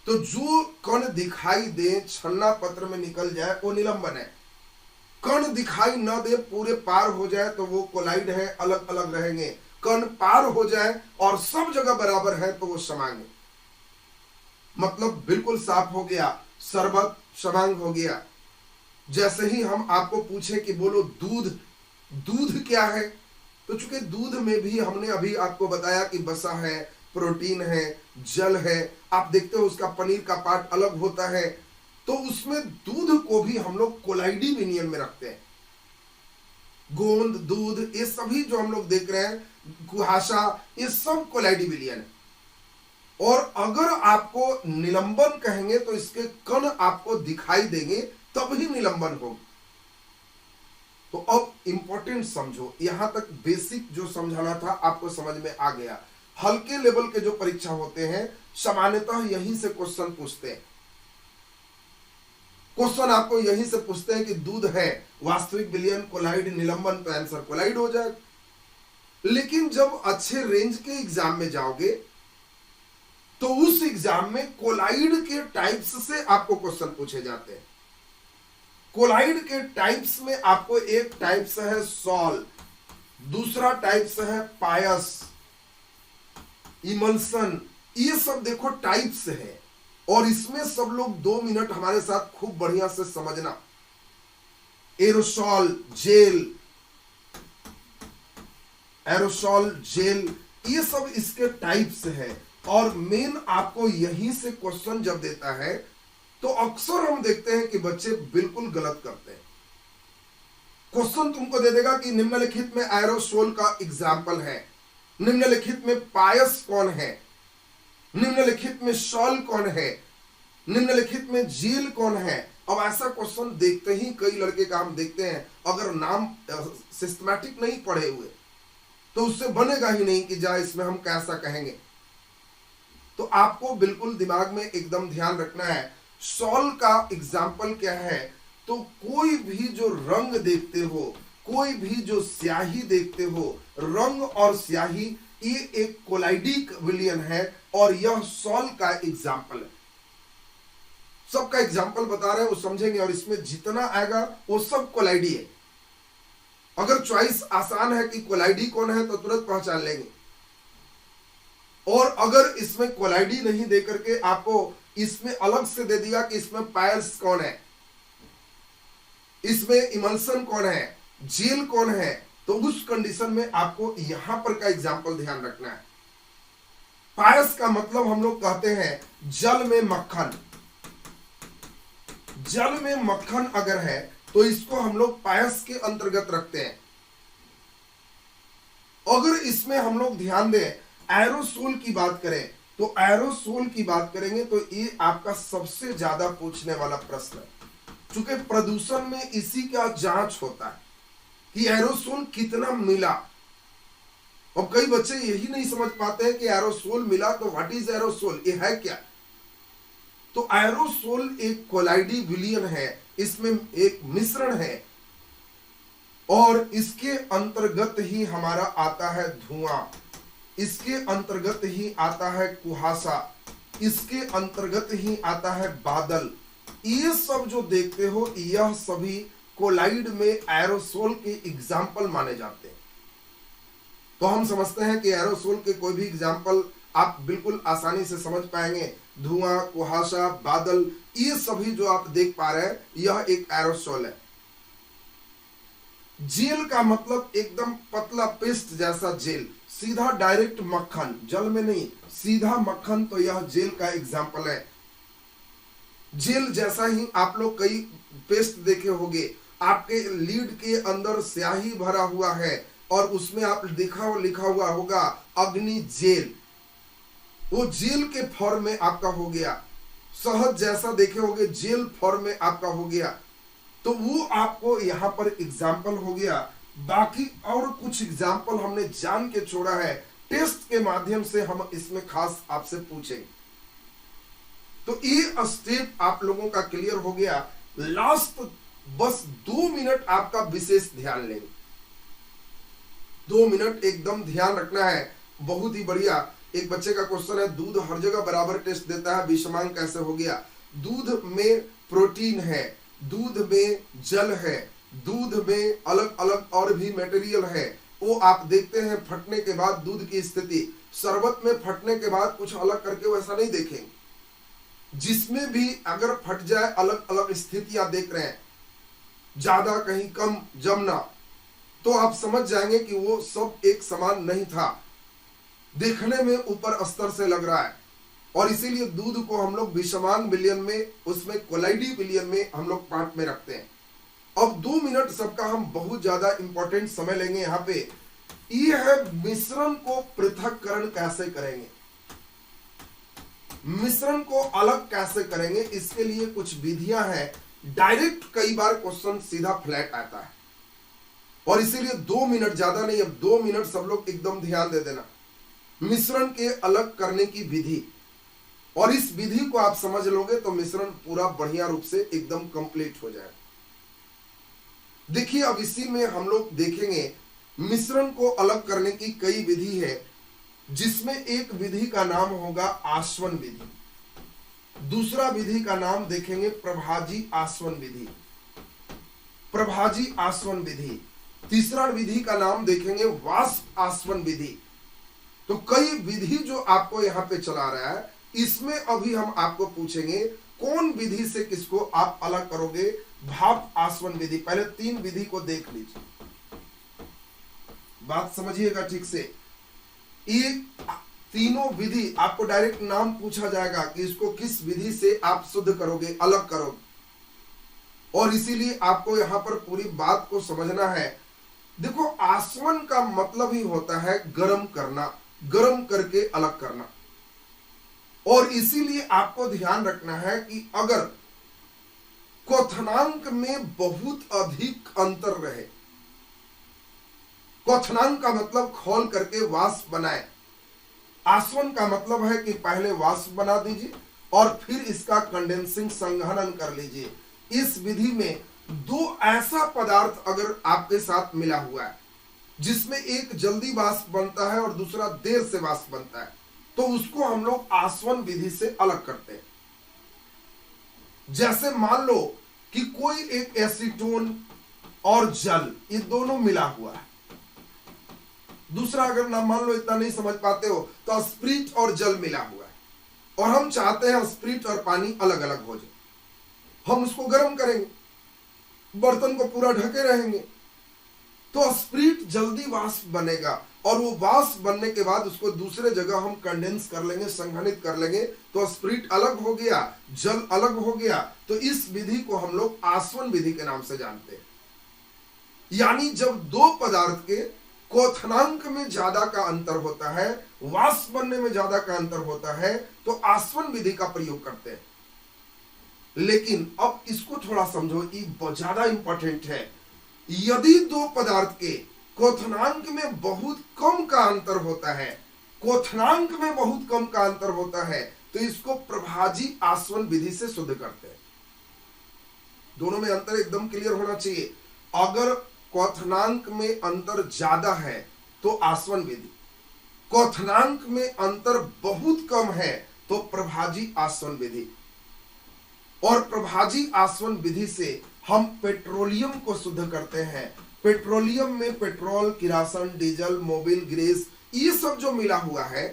तो जो कण दिखाई दे छन्ना पत्र में निकल जाए वो निलंबन है, कण दिखाई न दे पूरे पार हो जाए तो वो कोलाइड है, अलग अलग रहेंगे। कण पार हो जाए और सब जगह बराबर है तो वो समांग है। मतलब बिल्कुल साफ हो गया, शरबत समांग हो गया। जैसे ही हम आपको पूछे कि बोलो दूध, दूध क्या है, तो चूंकि दूध में भी हमने अभी आपको बताया कि वसा है, प्रोटीन है, जल है, आप देखते हो उसका पनीर का पार्ट अलग होता है, तो उसमें दूध को भी हम लोग कोलाइडी विनियन में रखते हैं। गोंद, दूध, ये सभी जो हम लोग देख रहे हैं, कुहासा, ये सब कोलाइडी विलियन है। और अगर आपको निलंबन कहेंगे तो इसके कण आपको दिखाई देंगे तब ही निलंबन होगा। तो अब इंपॉर्टेंट समझो, यहां तक बेसिक जो समझाना था आपको समझ में आ गया। हल्के लेवल के जो परीक्षा होते हैं सामान्यतः यहीं से क्वेश्चन पूछते हैं। क्वेश्चन आपको यहीं से पूछते हैं कि दूध है, वास्तविक विलयन कोलाइड, निलंबन, तो आंसर कोलाइड हो जाएगा। लेकिन जब अच्छे रेंज के एग्जाम में जाओगे तो उस एग्जाम में कोलाइड के टाइप्स से आपको क्वेश्चन पूछे जाते हैं। कोलाइड के टाइप्स में आपको एक टाइप्स है सॉल, दूसरा टाइप्स है पायस, इमल्सन, ये सब देखो टाइप्स है। और इसमें सब लोग 2 मिनट हमारे साथ खूब बढ़िया से समझना। एरोसॉल जेल, एरोसॉल जेल, ये सब इसके टाइप्स है। और मेन आपको यहीं से क्वेश्चन जब देता है तो अक्सर हम देखते हैं कि बच्चे बिल्कुल गलत करते हैं। क्वेश्चन तुमको दे देगा कि निम्नलिखित में एरोसोल का एग्जाम्पल है, निम्नलिखित में पायस कौन है, निम्नलिखित में सॉल कौन है, निम्नलिखित में जेल कौन है। अब ऐसा क्वेश्चन देखते ही कई लड़के का हम देखते हैं, अगर नाम सिस्टमैटिक नहीं पढ़े हुए तो उससे बनेगा ही नहीं कि जा इसमें हम कैसा कहेंगे। तो आपको बिल्कुल दिमाग में एकदम ध्यान रखना है, सॉल का एग्जाम्पल क्या है। तो कोई भी जो रंग देखते हो, कोई भी जो स्याही देखते हो, रंग और स्याही ये एक कोलाइडिक विलियन है और यह सॉल का एग्जाम्पल है। सबका एग्जाम्पल बता रहे हैं, वो समझेंगे, और इसमें जितना आएगा वो सब कोलाइडी है। अगर चॉइस आसान है कि कोलाइडी कौन है तो तुरंत पहचान लेंगे, और अगर इसमें कोलाइडी नहीं दे करके आपको इसमें अलग से दे दिया कि इसमें पायर्स कौन है, इसमें इमल्सन कौन है, जेल कौन है, तो उस कंडीशन में आपको यहां पर का एग्जाम्पल ध्यान रखना है। पायस का मतलब हम लोग कहते हैं जल में मक्खन। जल में मक्खन अगर है तो इसको हम लोग पायस के अंतर्गत रखते हैं। अगर इसमें हम लोग ध्यान दें, एरोसोल की बात करें तो एरोसोल की बात करेंगे तो ये आपका सबसे ज्यादा पूछने वाला प्रश्न है, क्योंकि प्रदूषण में इसी का जांच होता है कि एरोसोल कितना मिला। और कई बच्चे यही नहीं समझ पाते हैं कि एरोसोल मिला तो व्हाट इज एरोसोल, ये है क्या। तो एरोसोल एक कोलाइडी विलियन है, इसमें एक मिश्रण है, और इसके अंतर्गत ही हमारा आता है धुआं, इसके अंतर्गत ही आता है कुहासा, इसके अंतर्गत ही आता है बादल। ये सब जो देखते हो यह सभी कोलाइड में एरोसोल के एग्जाम्पल माने जाते हैं। तो हम समझते हैं कि एरोसोल के कोई भी एग्जाम्पल आप बिल्कुल आसानी से समझ पाएंगे। धुआं, कुहासा, बादल, ये सभी जो आप देख पा रहे हैं यह एक एरोसोल है। जेल का मतलब एकदम पतला पेस्ट जैसा जेल, सीधा डायरेक्ट मक्खन, जल में नहीं, सीधा मक्खन, तो यह जेल का एग्जाम्पल है। जेल जैसा ही आप लोग कई पेस्ट देखे होंगे, आपके लीड के अंदर स्याही भरा हुआ है और उसमें आप लिखा हुआ होगा अग्नि जेल, वो जेल के फॉर्म में आपका हो गया। शहद जैसा देखे होंगे, जेल फॉर्म में आपका हो गया, तो वो आपको यहां पर एग्जाम्पल हो गया। बाकी और कुछ एग्जाम्पल हमने जान के छोड़ा है, टेस्ट के माध्यम से हम इसमें खास आपसे पूछेंगे। तो ये स्टेप आप लोगों का क्लियर हो गया। लास्ट बस 2 मिनट आपका विशेष ध्यान लेंगे, 2 मिनट एकदम ध्यान रखना है। बहुत ही बढ़िया। एक बच्चे का क्वेश्चन है, दूध हर जगह बराबर टेस्ट देता है, विषमांग कैसे हो गया। दूध में प्रोटीन है, दूध में जल है, दूध में अलग अलग और भी मटेरियल है, वो आप देखते हैं फटने के बाद दूध की स्थिति। शरबत में फटने के बाद कुछ अलग करके वैसा नहीं देखेंगे, जिसमें भी अगर फट जाए अलग अलग स्थितियां देख रहे हैं, ज्यादा कहीं कम जमना, तो आप समझ जाएंगे कि वो सब एक समान नहीं था, देखने में ऊपर स्तर से लग रहा है। और इसीलिए दूध को हम लोग विषमांग विलियन में, उसमें कोलाइडी विलियन में हम लोग पार्ट में रखते हैं। अब 2 मिनट सबका हम बहुत ज्यादा इंपॉर्टेंट समय लेंगे यहाँ पे। ये है मिश्रण को पृथक्करण कैसे करेंगे, मिश्रण को अलग कैसे करेंगे, इसके लिए कुछ विधियां हैं। डायरेक्ट कई बार क्वेश्चन सीधा फ्लैट आता है, और इसीलिए 2 मिनट, ज्यादा नहीं, अब 2 मिनट सब लोग एकदम ध्यान दे देना। मिश्रण के अलग करने की विधि, और इस विधि को आप समझ लोगे तो मिश्रण पूरा बढ़िया रूप से एकदम कंप्लीट हो जाएगा। देखिए अब इसी में हम लोग देखेंगे मिश्रण को अलग करने की कई विधि है, जिसमें एक विधि का नाम होगा आसवन विधि, दूसरा विधि का नाम देखेंगे प्रभाजी आसवन विधि, प्रभाजी आसवन विधि, तीसरा विधि का नाम देखेंगे वाष्प आसवन विधि। तो कई विधि जो आपको यहां पे चला रहा है, इसमें अभी हम आपको पूछेंगे कौन विधि से किसको आप अलग करोगे। भाप आसवन विधि, पहले 3 विधि को देख लीजिए, बात समझिएगा ठीक से। ये तीनों विधि आपको डायरेक्ट नाम पूछा जाएगा कि इसको किस विधि से आप शुद्ध करोगे, अलग करोगे, और इसीलिए आपको यहां पर पूरी बात को समझना है। देखो आसवन का मतलब ही होता है गर्म करना, गर्म करके अलग करना, और इसीलिए आपको ध्यान रखना है कि अगर क्वथनांक में बहुत अधिक अंतर रहे। क्वथनांक का मतलब खोल करके वाष्प बनाए, आसवन का मतलब है कि पहले वाष्प बना दीजिए और फिर इसका कंडेंसिंग संघनन कर लीजिए। इस विधि में दो ऐसा पदार्थ अगर आपके साथ मिला हुआ है जिसमें एक जल्दी वाष्प बनता है और दूसरा देर से वाष्प बनता है, तो उसको हम लोग आसवन विधि से अलग करते हैं। जैसे मान लो कि कोई एक एसीटोन और जल ये दोनों मिला हुआ है। दूसरा अगर ना मान लो इतना नहीं समझ पाते हो तो स्प्रिट और जल मिला हुआ है और हम चाहते हैं स्प्रिट और पानी अलग अलग हो जाए। हम उसको गर्म करेंगे, बर्तन को पूरा ढके रहेंगे तो स्प्रिट जल्दी वाष्प बनेगा और वो वाष्प बनने के बाद उसको दूसरे जगह हम कंडेंस कर लेंगे, संघनित कर लेंगे तो स्प्रिट अलग हो गया, जल अलग हो गया। तो इस विधि को हम लोग आसवन विधि के नाम से जानते हैं। यानी जब दो पदार्थ के क्वथनांक में ज्यादा का अंतर होता है, वाष्प बनने में ज्यादा का अंतर होता है, तो आसवन विधि का प्रयोग करते हैं। लेकिन अब इसको थोड़ा समझो, ये ज्यादा इंपॉर्टेंट है। यदि दो पदार्थ के क्वथनांक में बहुत कम का अंतर होता है, क्वथनांक में बहुत कम का अंतर होता है, तो इसको प्रभाजी आसवन विधि से शुद्ध करते हैं। दोनों में अंतर एकदम क्लियर होना चाहिए। अगर क्वथनांक में अंतर ज्यादा है तो आसवन विधि, क्वथनांक में अंतर बहुत कम है तो प्रभाजी आसवन विधि। और प्रभाजी आसवन विधि से हम पेट्रोलियम को शुद्ध करते हैं। पेट्रोलियम में पेट्रोल, किरासन, डीजल, मोबिल, ग्रीस ये सब जो मिला हुआ है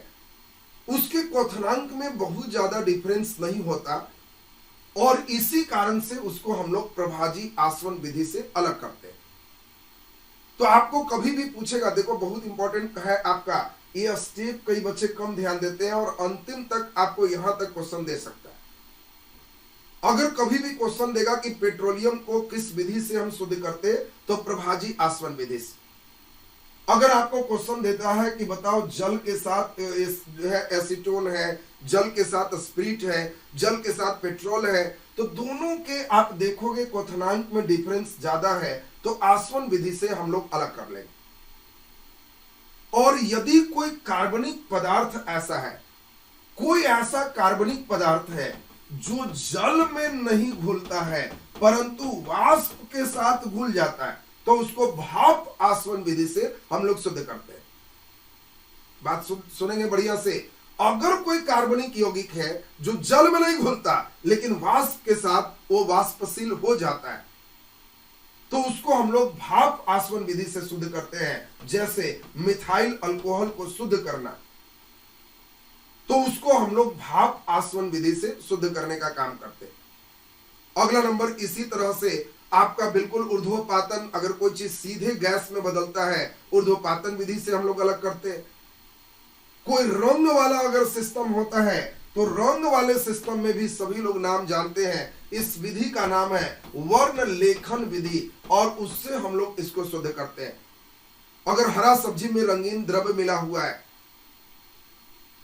उसके क्वथनांक में बहुत ज्यादा डिफरेंस नहीं होता और इसी कारण से उसको हम लोग प्रभाजी आसवन विधि से अलग करते हैं। तो आपको कभी भी पूछेगा, देखो बहुत इंपॉर्टेंट है आपका ये स्टेप, कई बच्चे कम ध्यान देते हैं और अंतिम तक आपको यहां तक क्वेश्चन दे सकता है। अगर कभी भी क्वेश्चन देगा कि पेट्रोलियम को किस विधि से हम शुद्ध करते, तो प्रभाजी आसवन विधि से। अगर आपको क्वेश्चन देता है कि बताओ जल के साथ जो है एसीटोन है, जल के साथ स्प्रिट है, जल के साथ पेट्रोल है, तो दोनों के आप देखोगे क्वथनांक में डिफरेंस ज्यादा है, तो आसवन विधि से हम लोग अलग कर लेंगे। और यदि कोई कार्बनिक पदार्थ ऐसा है, कोई ऐसा कार्बनिक पदार्थ है जो जल में नहीं घुलता है परंतु वाष्प के साथ घुल जाता है, तो उसको भाप आसवन विधि से हम लोग शुद्ध करते हैं। बात सुनेंगे बढ़िया से। अगर कोई कार्बनिक यौगिक है जो जल में नहीं घुलता लेकिन वाष्प के साथ वो वाष्पशील हो जाता है, तो उसको हम लोग भाप आसवन विधि से शुद्ध करते हैं। जैसे मिथाइल अल्कोहल को शुद्ध करना, तो उसको हम लोग भाप आसवन विधि से शुद्ध करने का काम करते हैं। अगला नंबर, इसी तरह से आपका बिल्कुल ऊर्ध्वपातन, अगर कोई चीज सीधे गैस में बदलता है, ऊर्ध्वपातन विधि से हम लोग अलग करते हैं। कोई रंग वाला अगर सिस्टम होता है तो रंग वाले सिस्टम में भी सभी लोग नाम जानते हैं। इस विधि का नाम है वर्ण लेखन विधि और उससे हम लोग इसको शुद्ध करते हैं। अगर हरा सब्जी में रंगीन द्रव्य मिला हुआ है,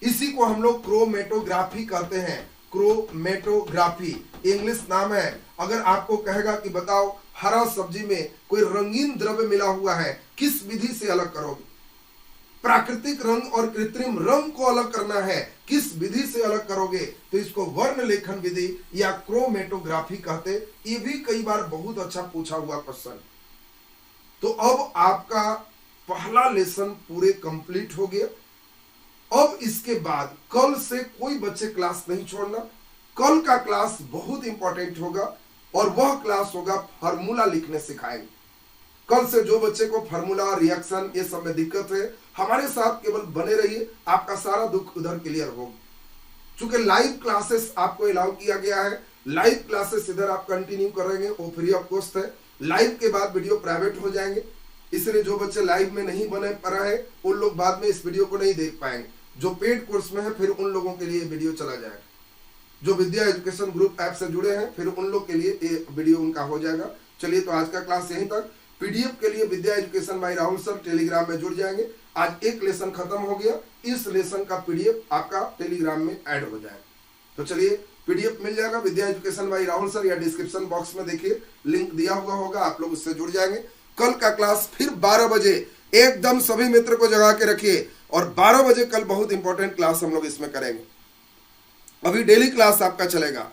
इसी को हम लोग क्रोमेटोग्राफी कहते हैं। क्रोमेटोग्राफी इंग्लिश नाम है। अगर आपको कहेगा कि बताओ हरा सब्जी में कोई रंगीन द्रव्य मिला हुआ है, किस विधि से अलग करोगे? प्राकृतिक रंग और कृत्रिम रंग को अलग करना है, किस विधि से अलग करोगे? तो इसको वर्ण लेखन विधि या क्रोमेटोग्राफी कहते। ये भी कई बार बहुत अच्छा पूछा हुआ क्वेश्चन। तो अब आपका पहला लेसन पूरे कंप्लीट हो गया। अब इसके बाद कल से कोई बच्चे क्लास नहीं छोड़ना। कल का क्लास बहुत इंपॉर्टेंट होगा और वह क्लास होगा फार्मूला लिखने सिखाएंगे। कल से जो बच्चे को फार्मूला, रिएक्शन ये सब में दिक्कत है, हमारे साथ केवल बने रहिए, आपका सारा दुख उधर क्लियर होगा। चूंकि लाइव क्लासेस आपको अलाउ किया गया है, लाइव क्लासेस इधर आप कंटिन्यू करेंगे, वो फ्री ऑफ कॉस्ट है। लाइव के बाद वीडियो प्राइवेट हो जाएंगे, इसलिए जो बच्चे लाइव में नहीं बने पा रहे हैं उन लोग बाद में इस वीडियो को नहीं देख पाएंगे। जो पेड कोर्स में है फिर उन लोगों के लिए वीडियो चला जाएगा। जो विद्या एजुकेशन ग्रुप ऐप से जुड़े हैं फिर उन लोग के लिए ये वीडियो उनका हो जाएगा। चलिए, तो आज का क्लास यहीं तक। पीडीएफ के लिए Vidya education by Rahul sir Telegram में जुड़ जाएंगे। आज एक लेसन खत्म हो गया, इस लेसन का पीडीएफ आपका टेलीग्राम में ऐड हो जाएगा। तो चलिए, पीडीएफ मिल जाएगा विद्या एजुकेशन बाई राहुल सर, या डिस्क्रिप्शन बॉक्स में देखिए लिंक दिया हुआ होगा, आप लोग उससे जुड़ जाएंगे। कल का क्लास फिर 12 बजे, एकदम सभी मित्र को जगा के रखिए, और 12 बजे कल बहुत इंपॉर्टेंट क्लास हम लोग इसमें करेंगे। अभी डेली क्लास आपका चलेगा।